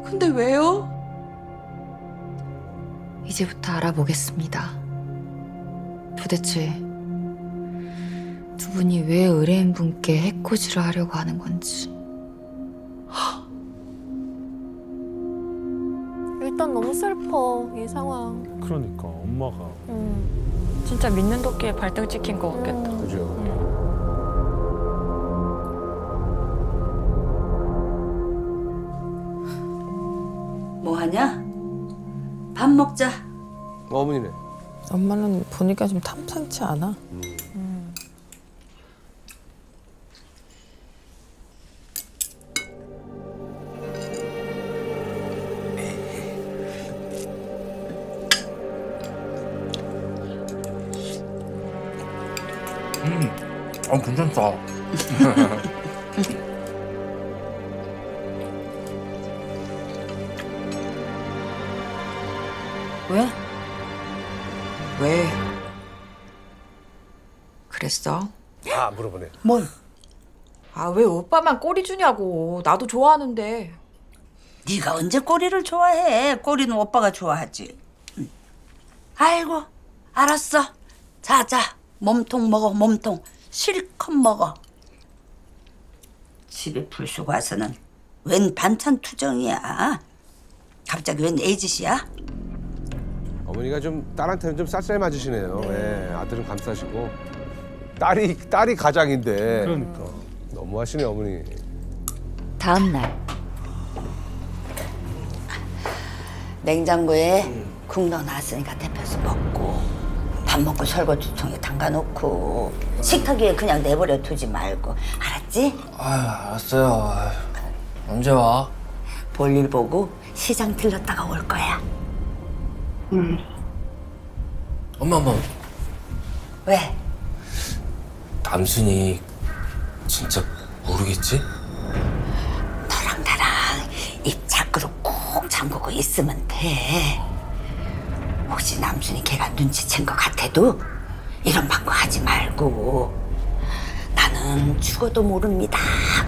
근데 왜요? 이제부터 알아보겠습니다. 도대체 두 분이 왜 의뢰인 분께 해코지를 하려고 하는 건지. 일단 너무 슬퍼 이 상황. 그러니까 엄마가. 진짜 믿는 도끼에 발등 찍힌 것 같겠다. 그죠. 뭐 하냐? 밥 먹자. 어머니네. 엄마는 보니까 좀 탐상치 않아. 괜찮다. 왜? 왜? 그랬어? 아, 물어보네. 뭘? 아, 왜 오빠만 꼬리 주냐고. 나도 좋아하는데. 네가 언제 꼬리를 좋아해? 꼬리는 오빠가 좋아하지. 응. 아이고, 알았어. 자자, 몸통 먹어, 몸통. 실컷 먹어. 집에 불쑥 와서는 웬 반찬 투정이야? 갑자기 웬 애짓이야? 어머니가 좀 딸한테는 좀 쌀쌀 맞으시네요. 예, 아들은 감싸시고 딸이 가장인데. 그러니까. 너무하시네 어머니. 다음 날 냉장고에 국 넣어놨으니까 데펴서 먹고 밥 먹고 설거지통에 담가놓고 식탁 위에 그냥 내버려 두지 말고 알았지? 알았어요. 언제 와? 볼일 보고 시장 들렀다가 올 거야. 엄마. 왜? 남순이 진짜 모르겠지? 너랑 나랑 입 밖으로 꼭 잠그고 있으면 돼. 혹시 남순이 걔가 눈치챈 것 같아도 이런 방구 하지 말고. 나는 죽어도 모릅니다.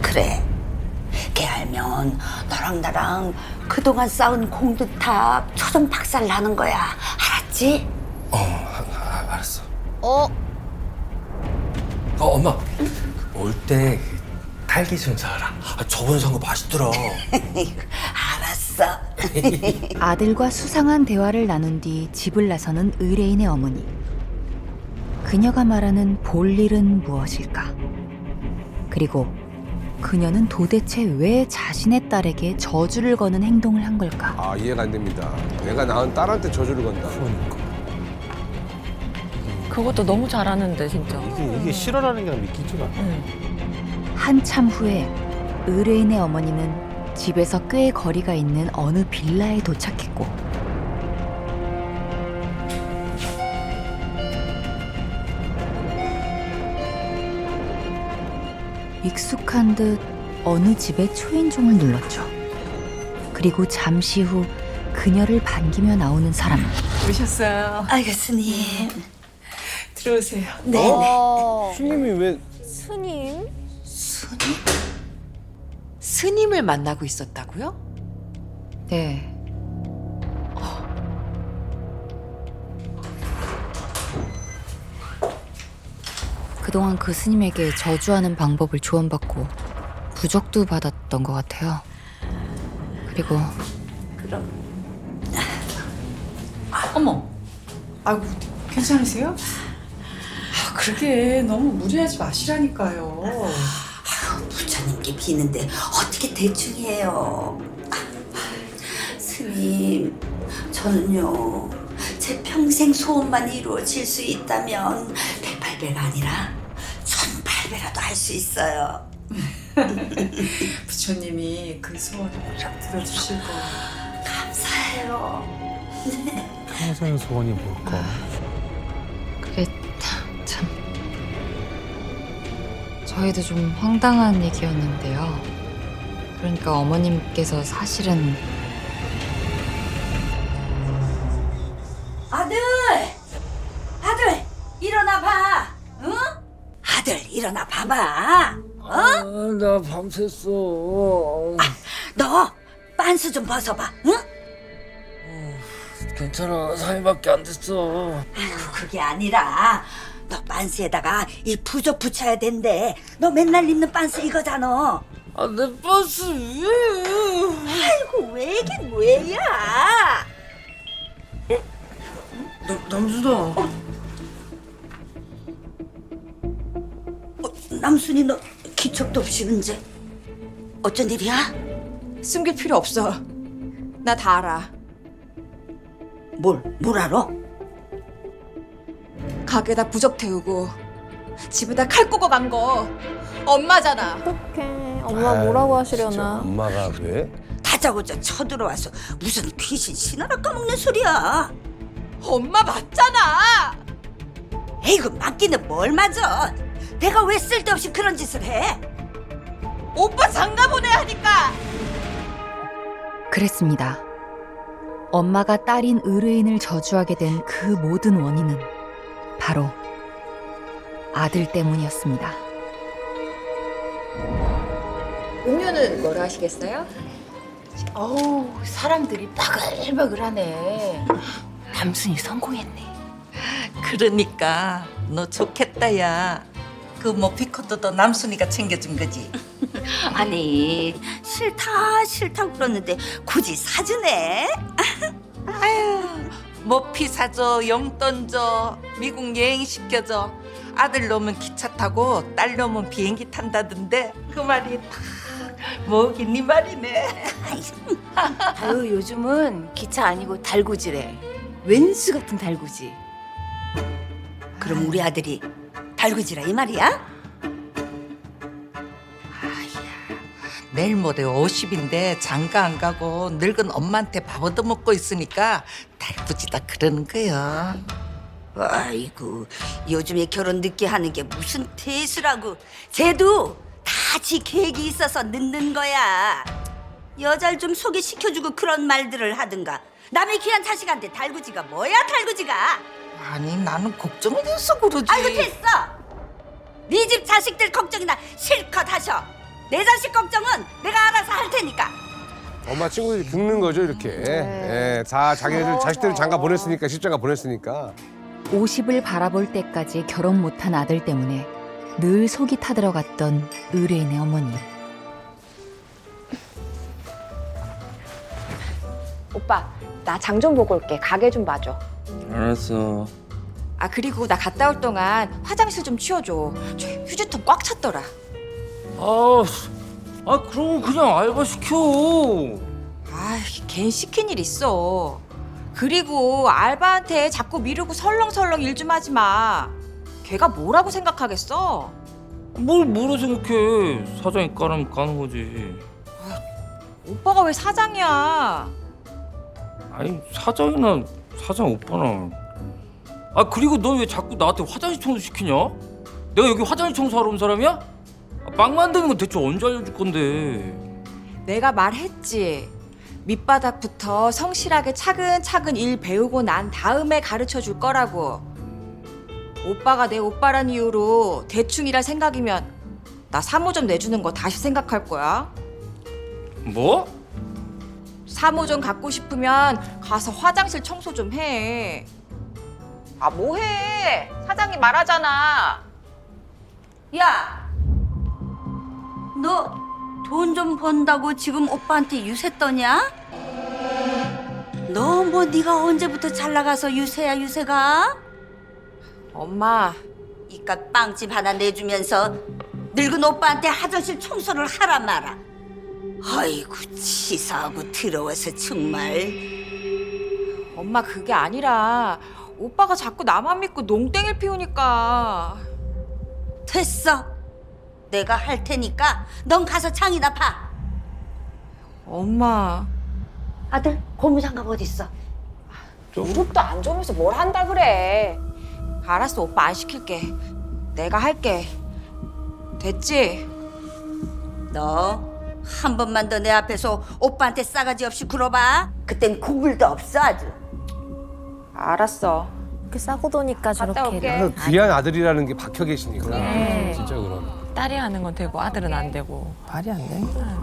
그래. 걔 알면 너랑 나랑 그동안 쌓은 공두탑 초전박살 나는 거야. 알았지? 알았어. 엄마. 올 때 딸기 좀 사라. 저번에 산 거 맛있더라. 알았어. 아들과 수상한 대화를 나눈 뒤 집을 나서는 의뢰인의 어머니. 그녀가 말하는 볼 일은 무엇일까? 그리고 그녀는 도대체 왜 자신의 딸에게 저주를 거는 행동을 한 걸까? 아, 이해가 안 됩니다. 내가 낳은 딸한테 저주를 건다. 그것도 너무 잘하는데 진짜. 이게 실화라는 게 믿기지가 않아. 한참 후에 의뢰인의 어머니는 집에서 꽤 거리가 있는 어느 빌라에 도착했고 익숙한 듯 어느 집의 초인종을 눌렀죠. 그리고 잠시 후 그녀를 반기며 나오는 사람. 오셨어요. 아이고 스님. 들어오세요. 네. 스님이 왜? 스님? 스님을 만나고 있었다고요? 네. 그동안 그 스님에게 저주하는 방법을 조언받고 부적도 받았던 것 같아요. 그리고 그럼 어머. 아이고, 괜찮으세요? 그렇게 너무 무리하지 마시라니까요. 부처님께 비는데 어떻게 대충 해요? 스님, 저는요 제 평생 소원만 이루어질 수 있다면 108배가 아니라 1008배라도 할 수 있어요. 부처님이 그 소원을 꼭 들어주실 거예요. 감사해요. 평생 소원이 뭘까? 그게 참 저희도 좀 황당한 얘기였는데요. 그러니까 어머님께서 사실은 아들 일어나 봐. 응? 아들 일어나 봐봐. 나 밤샜어. 너 빤스 좀 벗어봐. 응? 괜찮아. 3일밖에 안 됐어. 아이고 그게 아니라 너 빤스에다가 이 부적 붙여야 된대. 너 맨날 입는 빤스 이거잖아. 내 빤스 왜? 아이고 왜긴 왜야? 남순아. 남순이 너 기척도 없이 언제? 어쩐 일이야? 숨길 필요 없어. 나 다 알아. 뭘 알아? 가게에다 부적 태우고 집에다 칼 꽂고 간 거 엄마잖아. 어떡해. 엄마 뭐라고 하시려나. 엄마가 왜? 다짜고짜 쳐들어와서 무슨 귀신 신하라 까먹는 소리야. 엄마 맞잖아. 에이구 맞기는 뭘 맞아. 내가 왜 쓸데없이 그런 짓을 해? 오빠 장가 보내야 하니까. 그랬습니다. 엄마가 딸인 의뢰인을 저주하게 된 그 모든 원인은 바로 아들 때문이었습니다. 음료는 뭐로 하시겠어요? 어우, 사람들이 바글바글하네. 남순이 성공했네. 그러니까 너 좋겠다 야. 그 뭐 피코도 남순이가 챙겨준 거지. 아니 싫다 그러는데 굳이 사주네. 아유 뭐 피 사줘, 용돈 줘, 미국 여행 시켜줘. 아들 놈은 기차 타고 딸 놈은 비행기 탄다던데 그 말이 다 뭐긴 네 말이네. 아유, 요즘은 기차 아니고 달구지래. 웬수 같은 달구지. 그럼 우리 아들이 달구지라 이 말이야? 내일 모레 50인데 장가 안 가고 늙은 엄마한테 밥 얻어먹고 있으니까 달구지다 그러는 거야. 아이고 요즘에 결혼 늦게 하는 게 무슨 대수라고. 쟤도 다 지 계획이 있어서 늦는 거야. 여자를 좀 소개시켜주고 그런 말들을 하든가. 남의 귀한 자식한테 달구지가 뭐야 달구지가. 아니 나는 걱정이 돼서 그러지. 아이고 됐어. 네 집 자식들 걱정이나 실컷 하셔. 내 자식 걱정은 내가 알아서 할 테니까. 엄마 친구들이 긁는 거죠 이렇게. 예, 다 자기네들 자식들 장가 보냈으니까 십자가 보냈으니까. 50을 바라볼 때까지 결혼 못한 아들 때문에 늘 속이 타들어갔던 의뢰인의 어머니. 오빠, 나 장 좀 보고 올게. 가게 좀 봐줘. 알았어. 아, 그리고 나 갔다 올 동안 화장실 좀 치워줘. 저 휴지통 꽉 찼더라. 그럼 그냥 알바 시켜. 아, 걘 시킨 일 있어. 그리고 알바한테 자꾸 미루고 설렁설렁 일 좀 하지 마. 걔가 뭐라고 생각하겠어? 뭘 뭐라 생각해. 사장이 까라면 까는 거지. 오빠가 왜 사장이야? 아니 사장이나 사장 오빠나. 그리고 너 왜 자꾸 나한테 화장실 청소 시키냐? 내가 여기 화장실 청소하러 온 사람이야? 빵 만드는 건 대체 언제 알려줄 건데? 내가 말했지. 밑바닥부터 성실하게 차근차근 일 배우고 난 다음에 가르쳐 줄 거라고. 오빠가 내 오빠란 이유로 대충 일할 생각이면 나 사모점 내주는 거 다시 생각할 거야. 뭐? 사모점 갖고 싶으면 가서 화장실 청소 좀 해. 아, 뭐해? 사장님 말하잖아. 야, 너 돈 좀 번다고 지금 오빠한테 유세 떠냐? 너 뭐 네가 언제부터 잘 나가서 유세야 유세가? 엄마, 이깟 빵집 하나 내주면서 늙은 오빠한테 화장실 청소를 하라 마라. 아이고 치사하고 더러워서 정말. 엄마 그게 아니라 오빠가 자꾸 나만 믿고 농땡이를 피우니까. 됐어. 내가 할 테니까 넌 가서 창이나 파. 엄마. 아들 고무장갑 어디 있어? 무릎도 안 좋으면서 뭘 한다 그래. 알았어, 오빠 안 시킬게. 내가 할게. 됐지? 너 한 번만 더 내 앞에서 오빠한테 싸가지 없이 굴어봐. 그땐 구글도 없어 아주. 알았어. 그 싸고 도니까 갔다 올게. 그 귀한 아들이라는 게 박혀 계시니까. 네. 진짜 그러네. 딸이 하는 건 되고 아들은 안 되고. 말이 안 된다.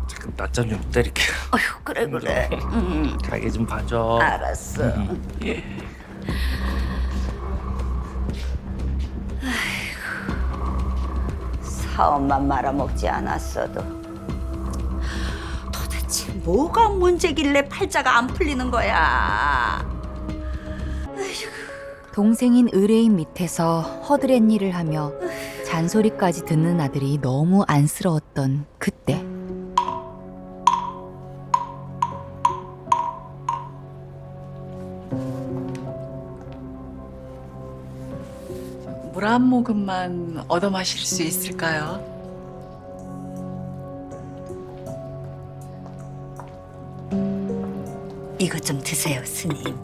잠깐 낮잠 좀 때릴게. 어휴 그래 그래. 가게 좀 봐줘. 알았어. 예. 사업만 말아먹지 않았어도 도대체 뭐가 문제길래 팔자가 안 풀리는 거야. 동생인 의뢰인 밑에서 허드렛 일을 하며 잔소리까지 듣는 아들이 너무 안쓰러웠던 그때. 물 한 모금만 얻어 마실 수 있을까요? 이것 좀 드세요 스님.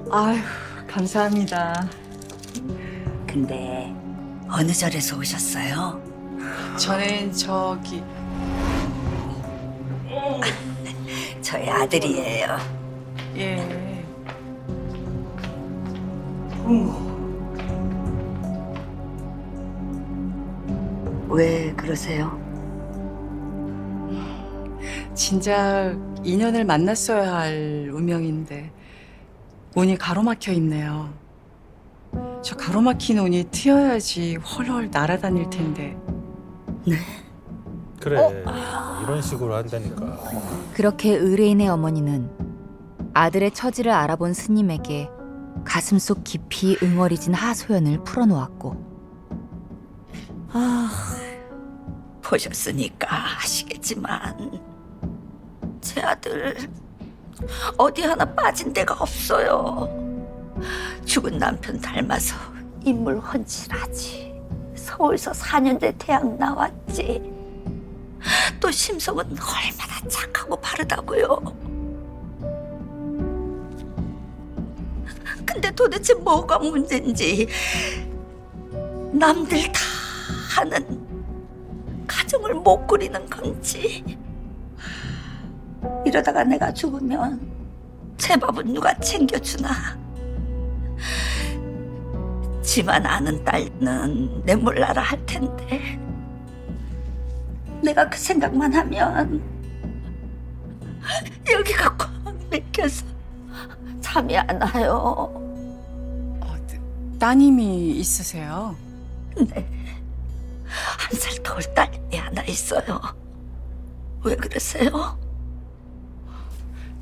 아휴 감사합니다. 근데 어느 절에서 오셨어요? 저는 저기 저희 아들이에요. 예. 왜 그러세요? 진작 인연을 만났어야 할 운명인데 운이 가로막혀 있네요. 저 가로막힌 운이 트여야지 훨훨 날아다닐 텐데. 그래 이런 식으로 한다니까. 그렇게 의뢰인의 어머니는 아들의 처지를 알아본 스님에게 가슴속 깊이 응어리진 하소연을 풀어놓았고, 보셨으니까 아시겠지만 제 아들 어디 하나 빠진 데가 없어요. 죽은 남편 닮아서 인물 헌칠하지. 서울서 4년제 대학 나왔지. 또 심성은 얼마나 착하고 바르다고요. 근데 도대체 뭐가 문제인지 남들 다 하는 가정을 못 꾸리는 건지. 이러다가 내가 죽으면 제 밥은 누가 챙겨주나. 지만 아는 딸는 내 몰라라 할 텐데 내가 그 생각만 하면 여기가 꽉 막혀서 잠이 안 와요. 따님이 있으세요? 네. 1살 터울 딸이 하나 있어요. 왜 그러세요?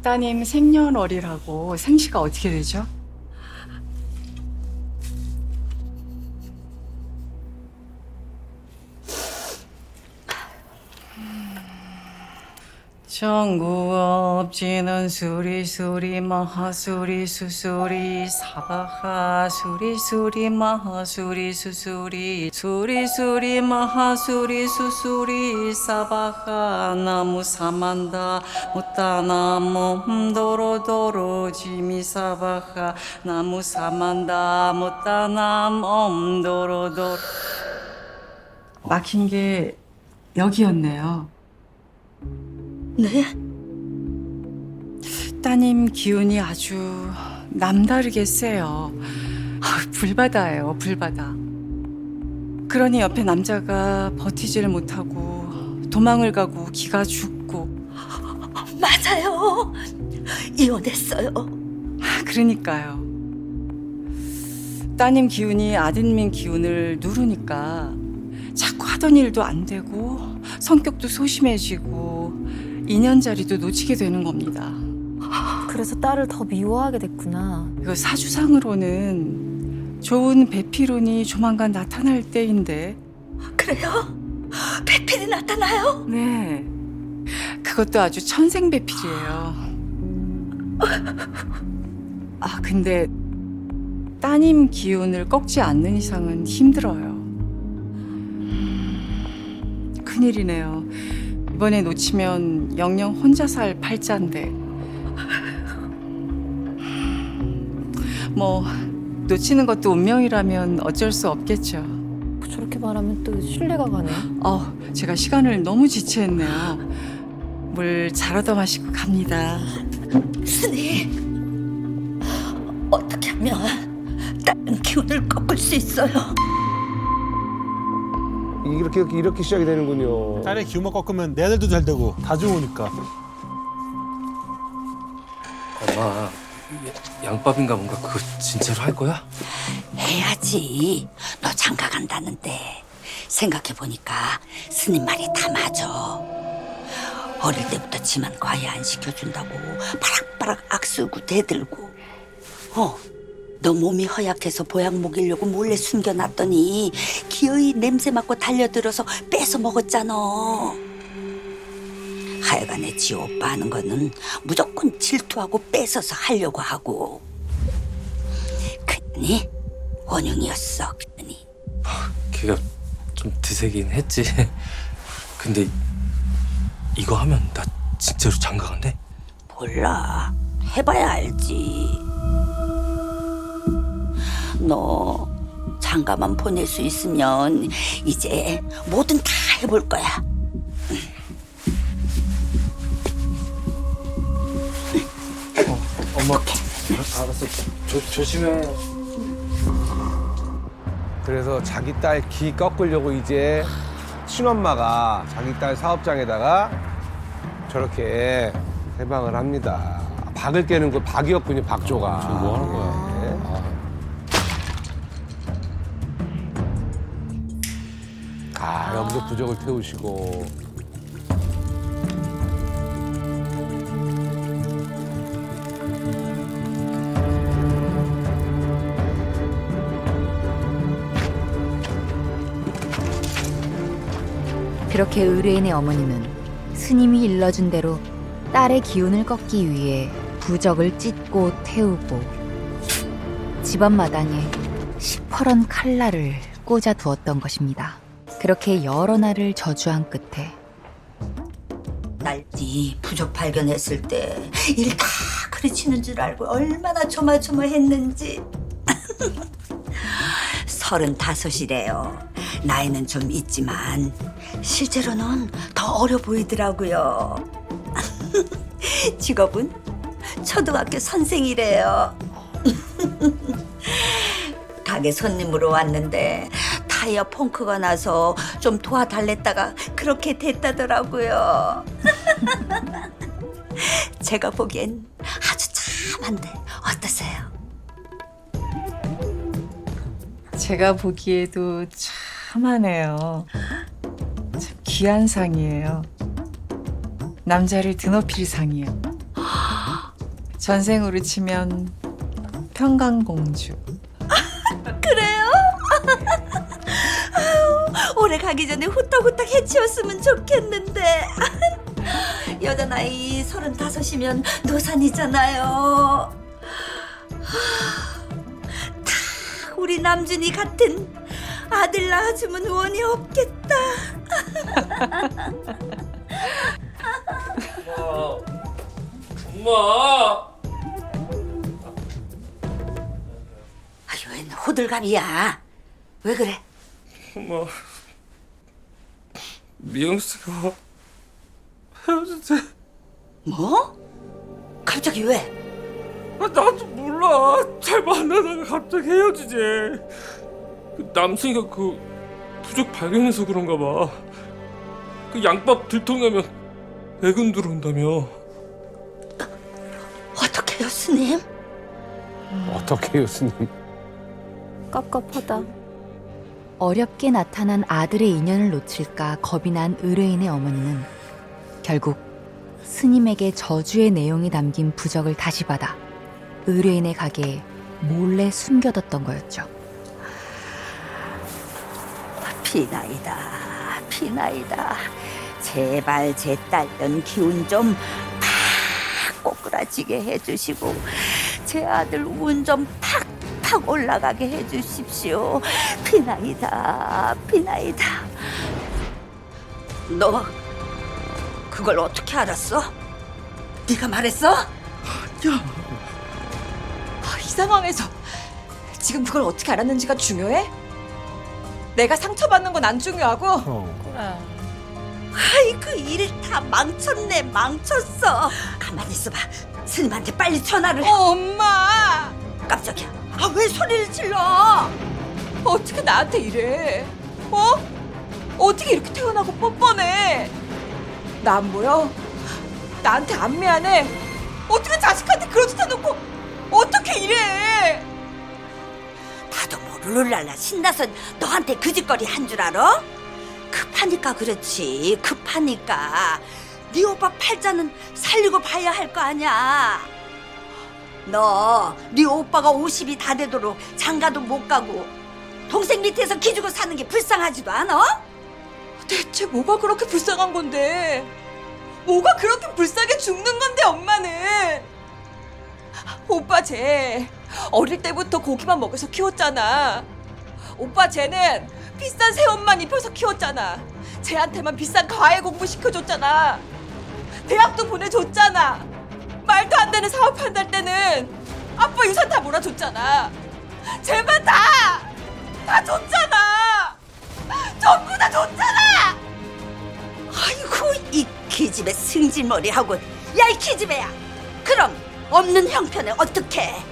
따님 생년월일하고 생시가 어떻게 되죠? 전구업지는 수리수리 마하수리 수수리 사바하 수리수리 마하수리 수수리 수리수리 마하수리 수수리 사바하 나무 사만다 못다나 몸도로도로 지미 사바하 나무 사만다 못다나 몸도로도로 막힌 게 여기였네요. 네? 따님 기운이 아주 남다르게 세요. 불바다예요, 불바다. 그러니 옆에 남자가 버티지를 못하고 도망을 가고 기가 죽고. 맞아요. 이혼했어요. 그러니까요. 따님 기운이 아드님 기운을 누르니까 자꾸 하던 일도 안 되고 성격도 소심해지고 2년짜리도 놓치게 되는 겁니다. 그래서 딸을 더 미워하게 됐구나. 이거 사주상으로는 좋은 배필운이 조만간 나타날 때인데. 그래요? 배필이 나타나요? 네. 그것도 아주 천생배필이에요. 근데 따님 기운을 꺾지 않는 이상은 힘들어요. 큰일이네요. 이번에 놓치면 영영 혼자 살 팔자인데. 뭐 놓치는 것도 운명이라면 어쩔 수 없겠죠. 저렇게 말하면 또 신뢰가 가네. 제가 시간을 너무 지체했네요. 물 잘 얻어 마시고 갑니다. 스님, 어떻게 하면 다른 기운을 꺾을 수 있어요? 이렇게 시작이 되는군요. 딸의 기운만 꺾으면 내 아들도 잘 되고 다 좋으니까. 엄마, 양밥인가 뭔가 그거 진짜로 할 거야? 해야지. 너 장가 간다는데 생각해보니까 스님 말이 다 맞아. 어릴 때부터 지만 과외 안 시켜준다고 바락바락 악쓰고 대들고. 너 몸이 허약해서 보약 먹이려고 몰래 숨겨놨더니 기어이 냄새 맡고 달려들어서 뺏어 먹었잖아. 하여간에 지 오빠 하는 거는 무조건 질투하고 뺏어서 하려고 하고. 그니 원흉이었어. 그니 걔가 좀 드세긴 했지. 근데 이거 하면 나 진짜로 장가 간대? 몰라. 해봐야 알지. 너 장가만 보낼 수 있으면 이제 뭐든 다 해볼 거야. 엄마, 알았어. 조심해. 그래서 자기 딸 기 꺾으려고 이제 친엄마가 자기 딸 사업장에다가 저렇게 해방을 합니다. 박을 깨는 거 박이었군요, 박조가. 지금 뭐 하는 거야? 여기서 부적을 태우시고. 그렇게 의뢰인의 어머니는 스님이 일러준 대로 딸의 기운을 꺾기 위해 부적을 찢고 태우고 집안 마당에 시퍼런 칼날을 꽂아 두었던 것입니다. 그렇게 여러 날을 저주한 끝에 네 부적 발견했을 때 일 다 그르치는 줄 알고 얼마나 조마조마했는지. 35이래요. 나이는 좀 있지만 실제로는 더 어려 보이더라고요. 직업은 초등학교 선생이래요. 가게 손님으로 왔는데 타이어 펑크가 나서 좀 도와달랬다가 그렇게 됐다더라고요. 제가 보기엔 아주 참한데 어떠세요? 제가 보기에도 참하네요. 참 귀한 상이에요. 남자를 드높일 상이요. 전생으로 치면 평강공주. 그래요? 아유, 올해 가기 전에 후딱후딱 해치웠으면 좋겠는데. 여자 나이 35이면 노산이잖아요. 다 우리 남준이 같은 아들 낳아주면 원이 없겠다. 엄마. 아유, 웬 호들갑이야. 왜 그래? 엄마. 미영 씨가 헤어지재. 뭐? 갑자기 왜? 나도 몰라. 잘 만나다가 갑자기 헤어지재. 그 남순이가 그 부적 발견해서 그런가 봐. 그 양밥 들통나면 애근 들어온다며. 어떡해요, 스님? 어떡해요, 스님? 깝깝하다. 어렵게 나타난 아들의 인연을 놓칠까 겁이 난 의뢰인의 어머니는 결국 스님에게 저주의 내용이 담긴 부적을 다시 받아 의뢰인의 가게에 몰래 숨겨뒀던 거였죠. 피나이다, 피나이다. 제발 제 딸년 기운 좀 팍 꼬꾸라지게 해주시고 제 아들 운 좀 팍팍 올라가게 해주십시오. 피나이다, 피나이다. 너 그걸 어떻게 알았어? 네가 말했어? 이 상황에서 지금 그걸 어떻게 알았는지가 중요해? 내가 상처받는 건 안 중요하고 아이고 일 다 망쳤네, 망쳤어. 가만히 있어봐. 스님한테 빨리 전화를 해. 엄마! 깜짝이야. 아, 왜 소리를 질러? 어떻게 나한테 이래? 어? 어떻게 이렇게 태어나고 뻔뻔해? 나 안 보여? 나한테 안 미안해? 어떻게 자식한테 그러지도 놓고 어떻게 이래? 나도 모르랄라 신나서 너한테 그 짓거리 한 줄 알아? 급하니까 그렇지. 급하니까. 네 오빠 팔자는 살리고 봐야 할 거 아니야. 너 네 오빠가 50이 다 되도록 장가도 못 가고 동생 밑에서 기죽어 사는 게 불쌍하지도 않아? 대체 뭐가 그렇게 불쌍한 건데? 뭐가 그렇게 불쌍해 죽는 건데 엄마는? 오빠 쟤 어릴 때부터 고기만 먹여서 키웠잖아. 오빠 쟤는 비싼 새 옷만 입혀서 키웠잖아. 쟤한테만 비싼 과외 공부 시켜줬잖아. 대학도 보내줬잖아. 말도 안 되는 사업한달 때는 아빠 유산 다 몰아줬잖아. 쟤만 다 줬잖아. 전부 다 줬잖아. 아이고 이 기집애 승질머리하고. 야, 이 기집애야. 그럼 없는 형편에 어떡해?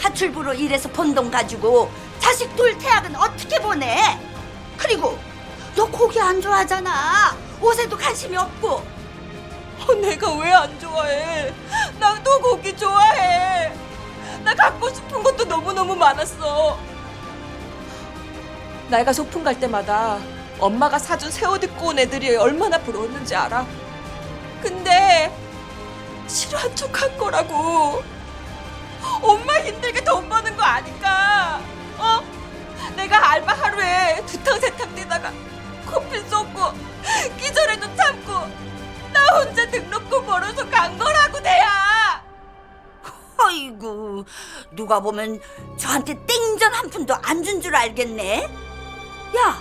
파출부로 일해서 번 돈 가지고 자식 둘 태학은 어떻게 보내? 그리고 너 고기 안 좋아하잖아. 옷에도 관심이 없고. 내가 왜 안 좋아해? 나도 고기 좋아해. 나 갖고 싶은 것도 너무너무 많았어. 나이가 소풍 갈 때마다 엄마가 사준 새 옷 입고 온 애들이 얼마나 부러웠는지 알아? 근데 싫어한 척 한 거라고. 엄마 힘들게 돈 버는 거 아니까. 내가 알바 하루에 2탕 3탕 뛰다가 커피 쏟고 기절해도 참고 나 혼자 등록금 벌어서 간 거라고 내야. 아이고 누가 보면 저한테 땡전 한 푼도 안 준 줄 알겠네. 야,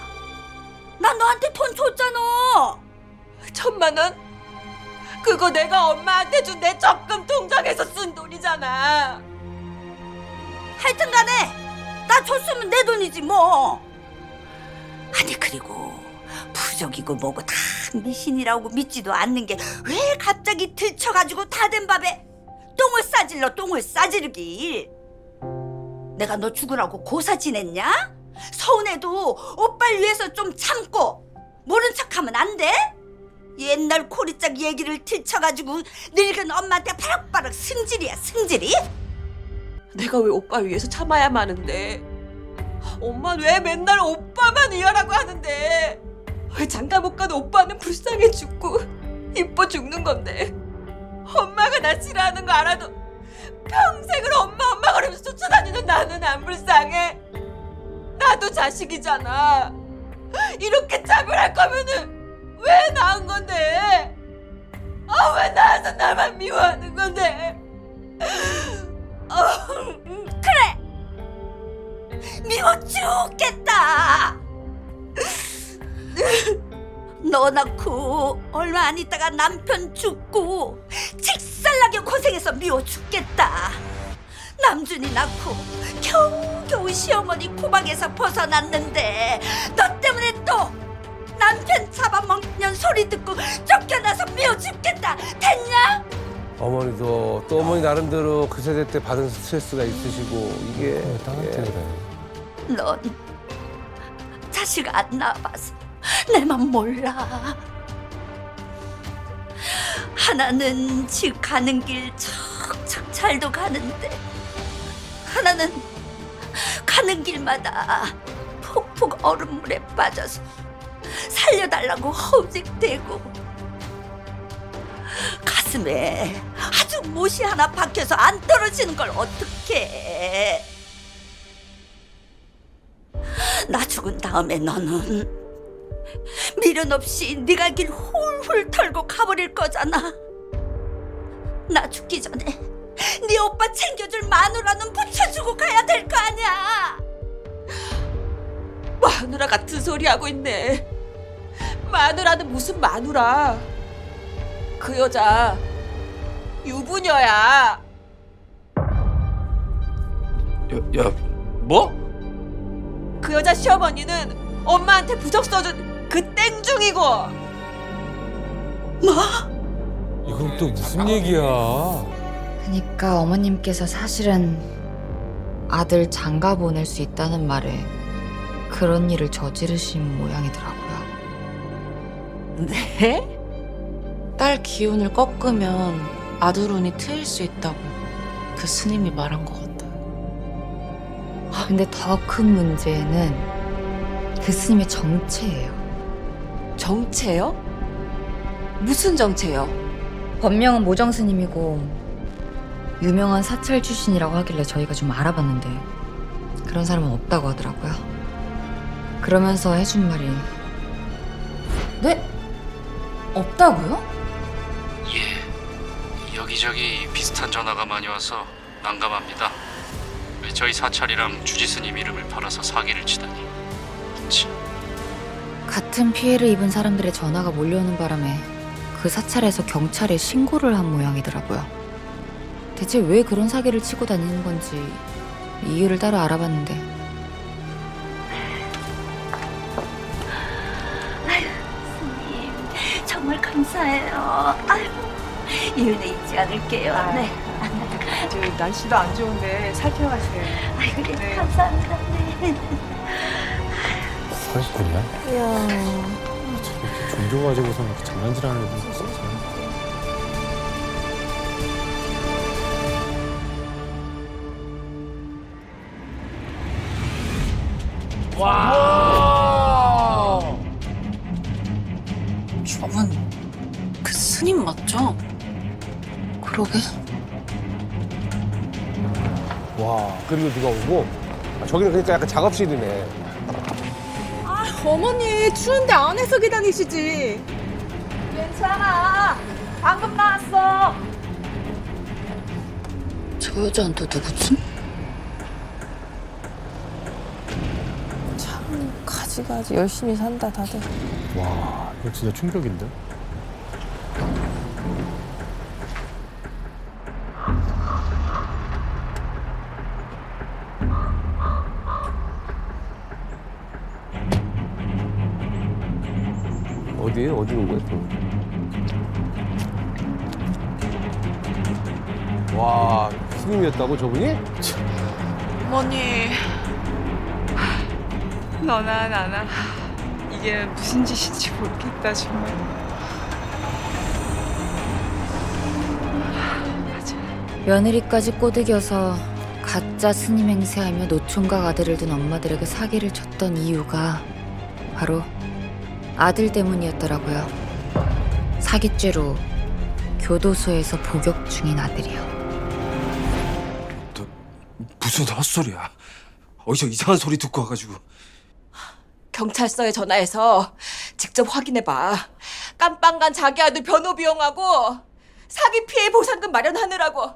나 너한테 돈 줬잖아. 1,000만 원? 그거 내가 엄마한테 준 내 적금 통장에서 쓴 돈이잖아. 하여튼 간에 나 줬으면 내 돈이지 뭐. 아니 그리고 부적이고 뭐고 다 미신이라고 믿지도 않는 게 왜 갑자기 들쳐가지고 다 된 밥에 똥을 싸질러 똥을 싸지르기. 내가 너 죽으라고 고사 지냈냐? 서운해도 오빠를 위해서 좀 참고 모른 척하면 안 돼? 옛날 코리짝 얘기를 들쳐가지고 늙은 엄마한테 바락바락 승질이야 승질이? 내가 왜 오빠 위해서 참아야만 하는데? 엄마는 왜 맨날 오빠만 위하라고 하는데? 왜 장가 못 가는 오빠는 불쌍해 죽고 이뻐 죽는 건데? 엄마가 나 싫어하는 거 알아도 평생을 엄마 그러면서 쫓아다니는 나는 안 불쌍해? 나도 자식이잖아. 이렇게 차별할 거면은 왜 낳은 건데? 왜 낳아서 나만 미워하는 건데? 그래! 미워 죽겠다! 너 낳고 얼마 안 있다가 남편 죽고 직살나게 고생해서 미워 죽겠다. 남준이 낳고 겨우겨우 시어머니 구박에서 벗어났는데 너 때문에 또 남편 잡아먹는 소리 듣고 쫓겨나서 미워 죽겠다. 됐냐? 어머니도 또 어머니 나름대로 그 세대 때 받은 스트레스가 있으시고 이게 넌 자식 안 낳아봐서 내맘 몰라. 하나는 집 가는 길 척척 잘도 가는데 하나는 가는 길마다 폭폭 얼음물에 빠져서 살려달라고 허우직대고 가슴에 아주 못이 하나 박혀서 안 떨어지는 걸 어떡해. 나 죽은 다음에 너는 미련 없이 네가 길 훌훌 털고 가버릴 거잖아. 나 죽기 전에 네 오빠 챙겨줄 마누라는 붙여주고 가야 될 거 아니야. 마누라 같은 소리 하고 있네. 마누라는 무슨 마누라? 그 여자 유부녀야. 야, 뭐? 그 여자 시어머니는 엄마한테 부적 써준 그 땡중이고. 뭐? 이건 또 무슨 얘기야? 그러니까 어머님께서 사실은 아들 장가 보낼 수 있다는 말에 그런 일을 저지르신 모양이더라고요. 네? 딸 기운을 꺾으면 아들 운이 트일 수 있다고 그 스님이 말한 것 같아요. 근데 더 큰 문제는 그 스님의 정체예요. 정체요? 무슨 정체요? 법명은 모정 스님이고 유명한 사찰 출신이라고 하길래 저희가 좀 알아봤는데 그런 사람은 없다고 하더라고요. 그러면서 해준 말이 네? 없다고요? 예, 여기저기 비슷한 전화가 많이 와서 난감합니다. 저희 사찰이랑 주지 스님 이름을 팔아서 사기를 치다니. 참. 같은 피해를 입은 사람들의 전화가 몰려오는 바람에 그 사찰에서 경찰에 신고를 한 모양이더라고요. 대체 왜 그런 사기를 치고 다니는 건지 이유를 따로 알아봤는데 아유, 스님 정말 감사해요. 아유, 이 은혜 잊지 않을게요. 네. 지금 날씨도 안 좋은데 살펴가세요. 아유, 그래, 감사합니다. 네. 40분이야? 이야. 저렇게 종교 가지고서 이렇게 장난질하는 애들 있어. 와! 저분 그 스님 맞죠? 그러게. 와, 그리고 누가 오고 저기는 그러니까 약간 작업실이네. 어머니 추운데 안에서 기다리시지. 괜찮아. 방금 나왔어. 저 여자는 또 누구지? 참 가지가지 열심히 산다 다들. 와, 이거 진짜 충격인데? 어디에? 어디 온 거야 또? 와, 스님이었다고 저분이? 어머니 너나 나나 이게 무슨 짓인지 모르겠다 정말. 며느리까지 꼬드겨서 가짜 스님 행세하며 노총각 아들을 둔 엄마들에게 사기를 쳤던 이유가 바로 아들 때문이었더라고요. 사기죄로 교도소에서 복역 중인 아들이요. 무슨 헛소리야. 어디서 이상한 소리 듣고 와가지고. 경찰서에 전화해서 직접 확인해봐. 깜빵간 자기 아들 변호 비용하고 사기 피해 보상금 마련하느라고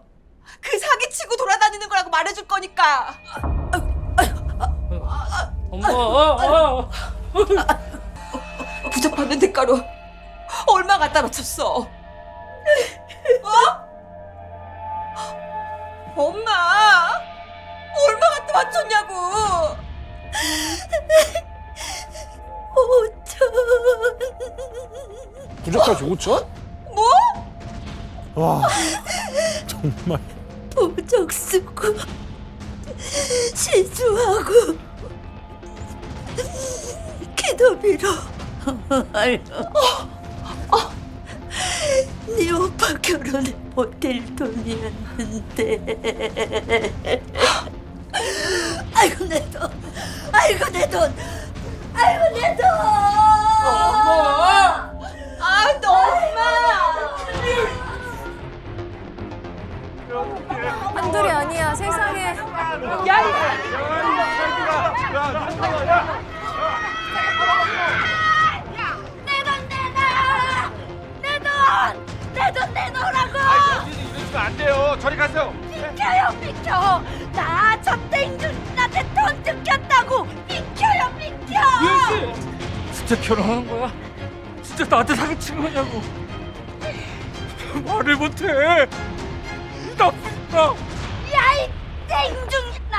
그 사기치고 돌아다니는 거라고 말해줄 거니까. 엄마. 부적 받는 대가로 얼마 갖다 바쳤어? 엄마, 얼마 갖다 바쳤냐고? 5천. 부적까지 5천? 뭐? 와 정말 부적 쓰고 실수하고 기도비로 네 오빠 결혼에 보탤 돈이었는데 아이고 내 돈, 아이고 내 돈, 아이고 내 돈. 엄마! 아, 너 엄마! 한둘이 아니야, 세상에. 내 돈 내놓으라고! 이러시면 안 돼요. 저리 가세요. 비켜요, 비켜! 나 전땡준한테 돈 뜯겼다고! 비켜요, 비켜! 진짜 결혼하는 거야? 진짜 나한테 사기친 거냐고. 말을 못해. 나쁘다. 야, 이 땡중이나!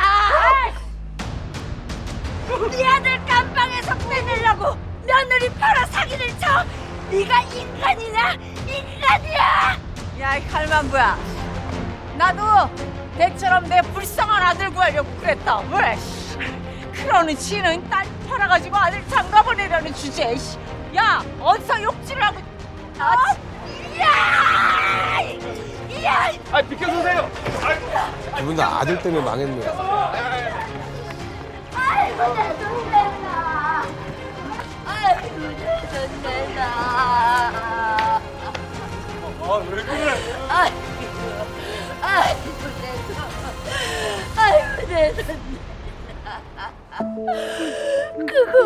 네 아들 깜빵에서 빼내려고 며느리 팔아 사기를 쳐! 네가 인간이냐? 인간이야! 야, 이 할망구야. 나도 내처럼 내 불쌍한 아들 구하려고 그랬다. 왜? 그러는 지는 딸 팔아가지고 아들 장가 보내려는 주제에. 야, 어디서 욕질을 하고. 야! 야! 아, 비켜주세요. 두 분 다 아들 때문에 망했네요. 아이고 내 돈 내놔! 아이고 내 돈 내놔! 왜 그래? 아이고 내 돈! 아이고 내 돈! 그거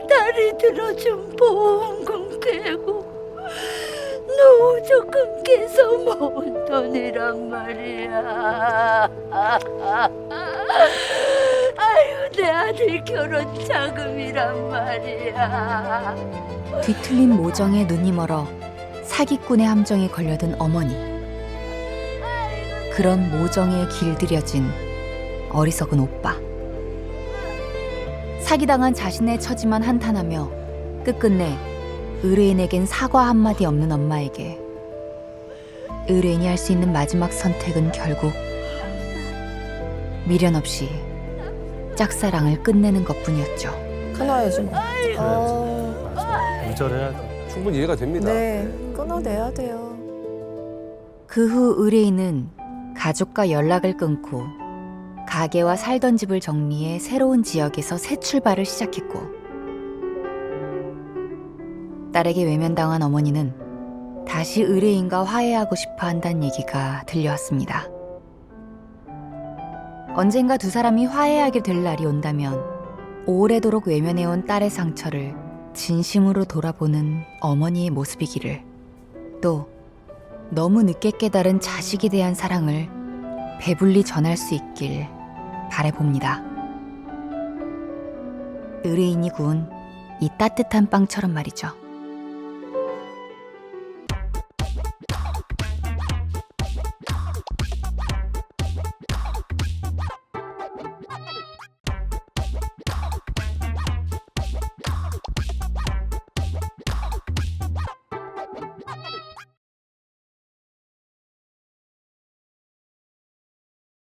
딸이 들어준 보험금 깨고 노조금 깨서 모은 돈이란 말이야. 아유 내 아들 결혼 자금이란 말이야. 뒤틀린 모정에 눈이 멀어 사기꾼의 함정에 걸려든 어머니. 그런 모정에 길들여진 어리석은 오빠. 사기당한 자신의 처지만 한탄하며 끝끝내 의뢰인에겐 사과 한마디 없는 엄마에게 의뢰인이 할 수 있는 마지막 선택은 결국 미련 없이 짝사랑을 끝내는 것뿐이었죠. 끊어야지 뭐. 거절해야 돼. 충분히 이해가 됩니다. 네, 끊어내야 돼요. 그 후 의뢰인은 가족과 연락을 끊고 가게와 살던 집을 정리해 새로운 지역에서 새 출발을 시작했고, 딸에게 외면당한 어머니는 다시 의뢰인과 화해하고 싶어 한다는 얘기가 들려왔습니다. 언젠가 두 사람이 화해하게 될 날이 온다면 오래도록 외면해온 딸의 상처를 진심으로 돌아보는 어머니의 모습이기를, 또 너무 늦게 깨달은 자식에 대한 사랑을 배불리 전할 수 있길 바라봅니다. 의뢰인이 구운 이 따뜻한 빵처럼 말이죠.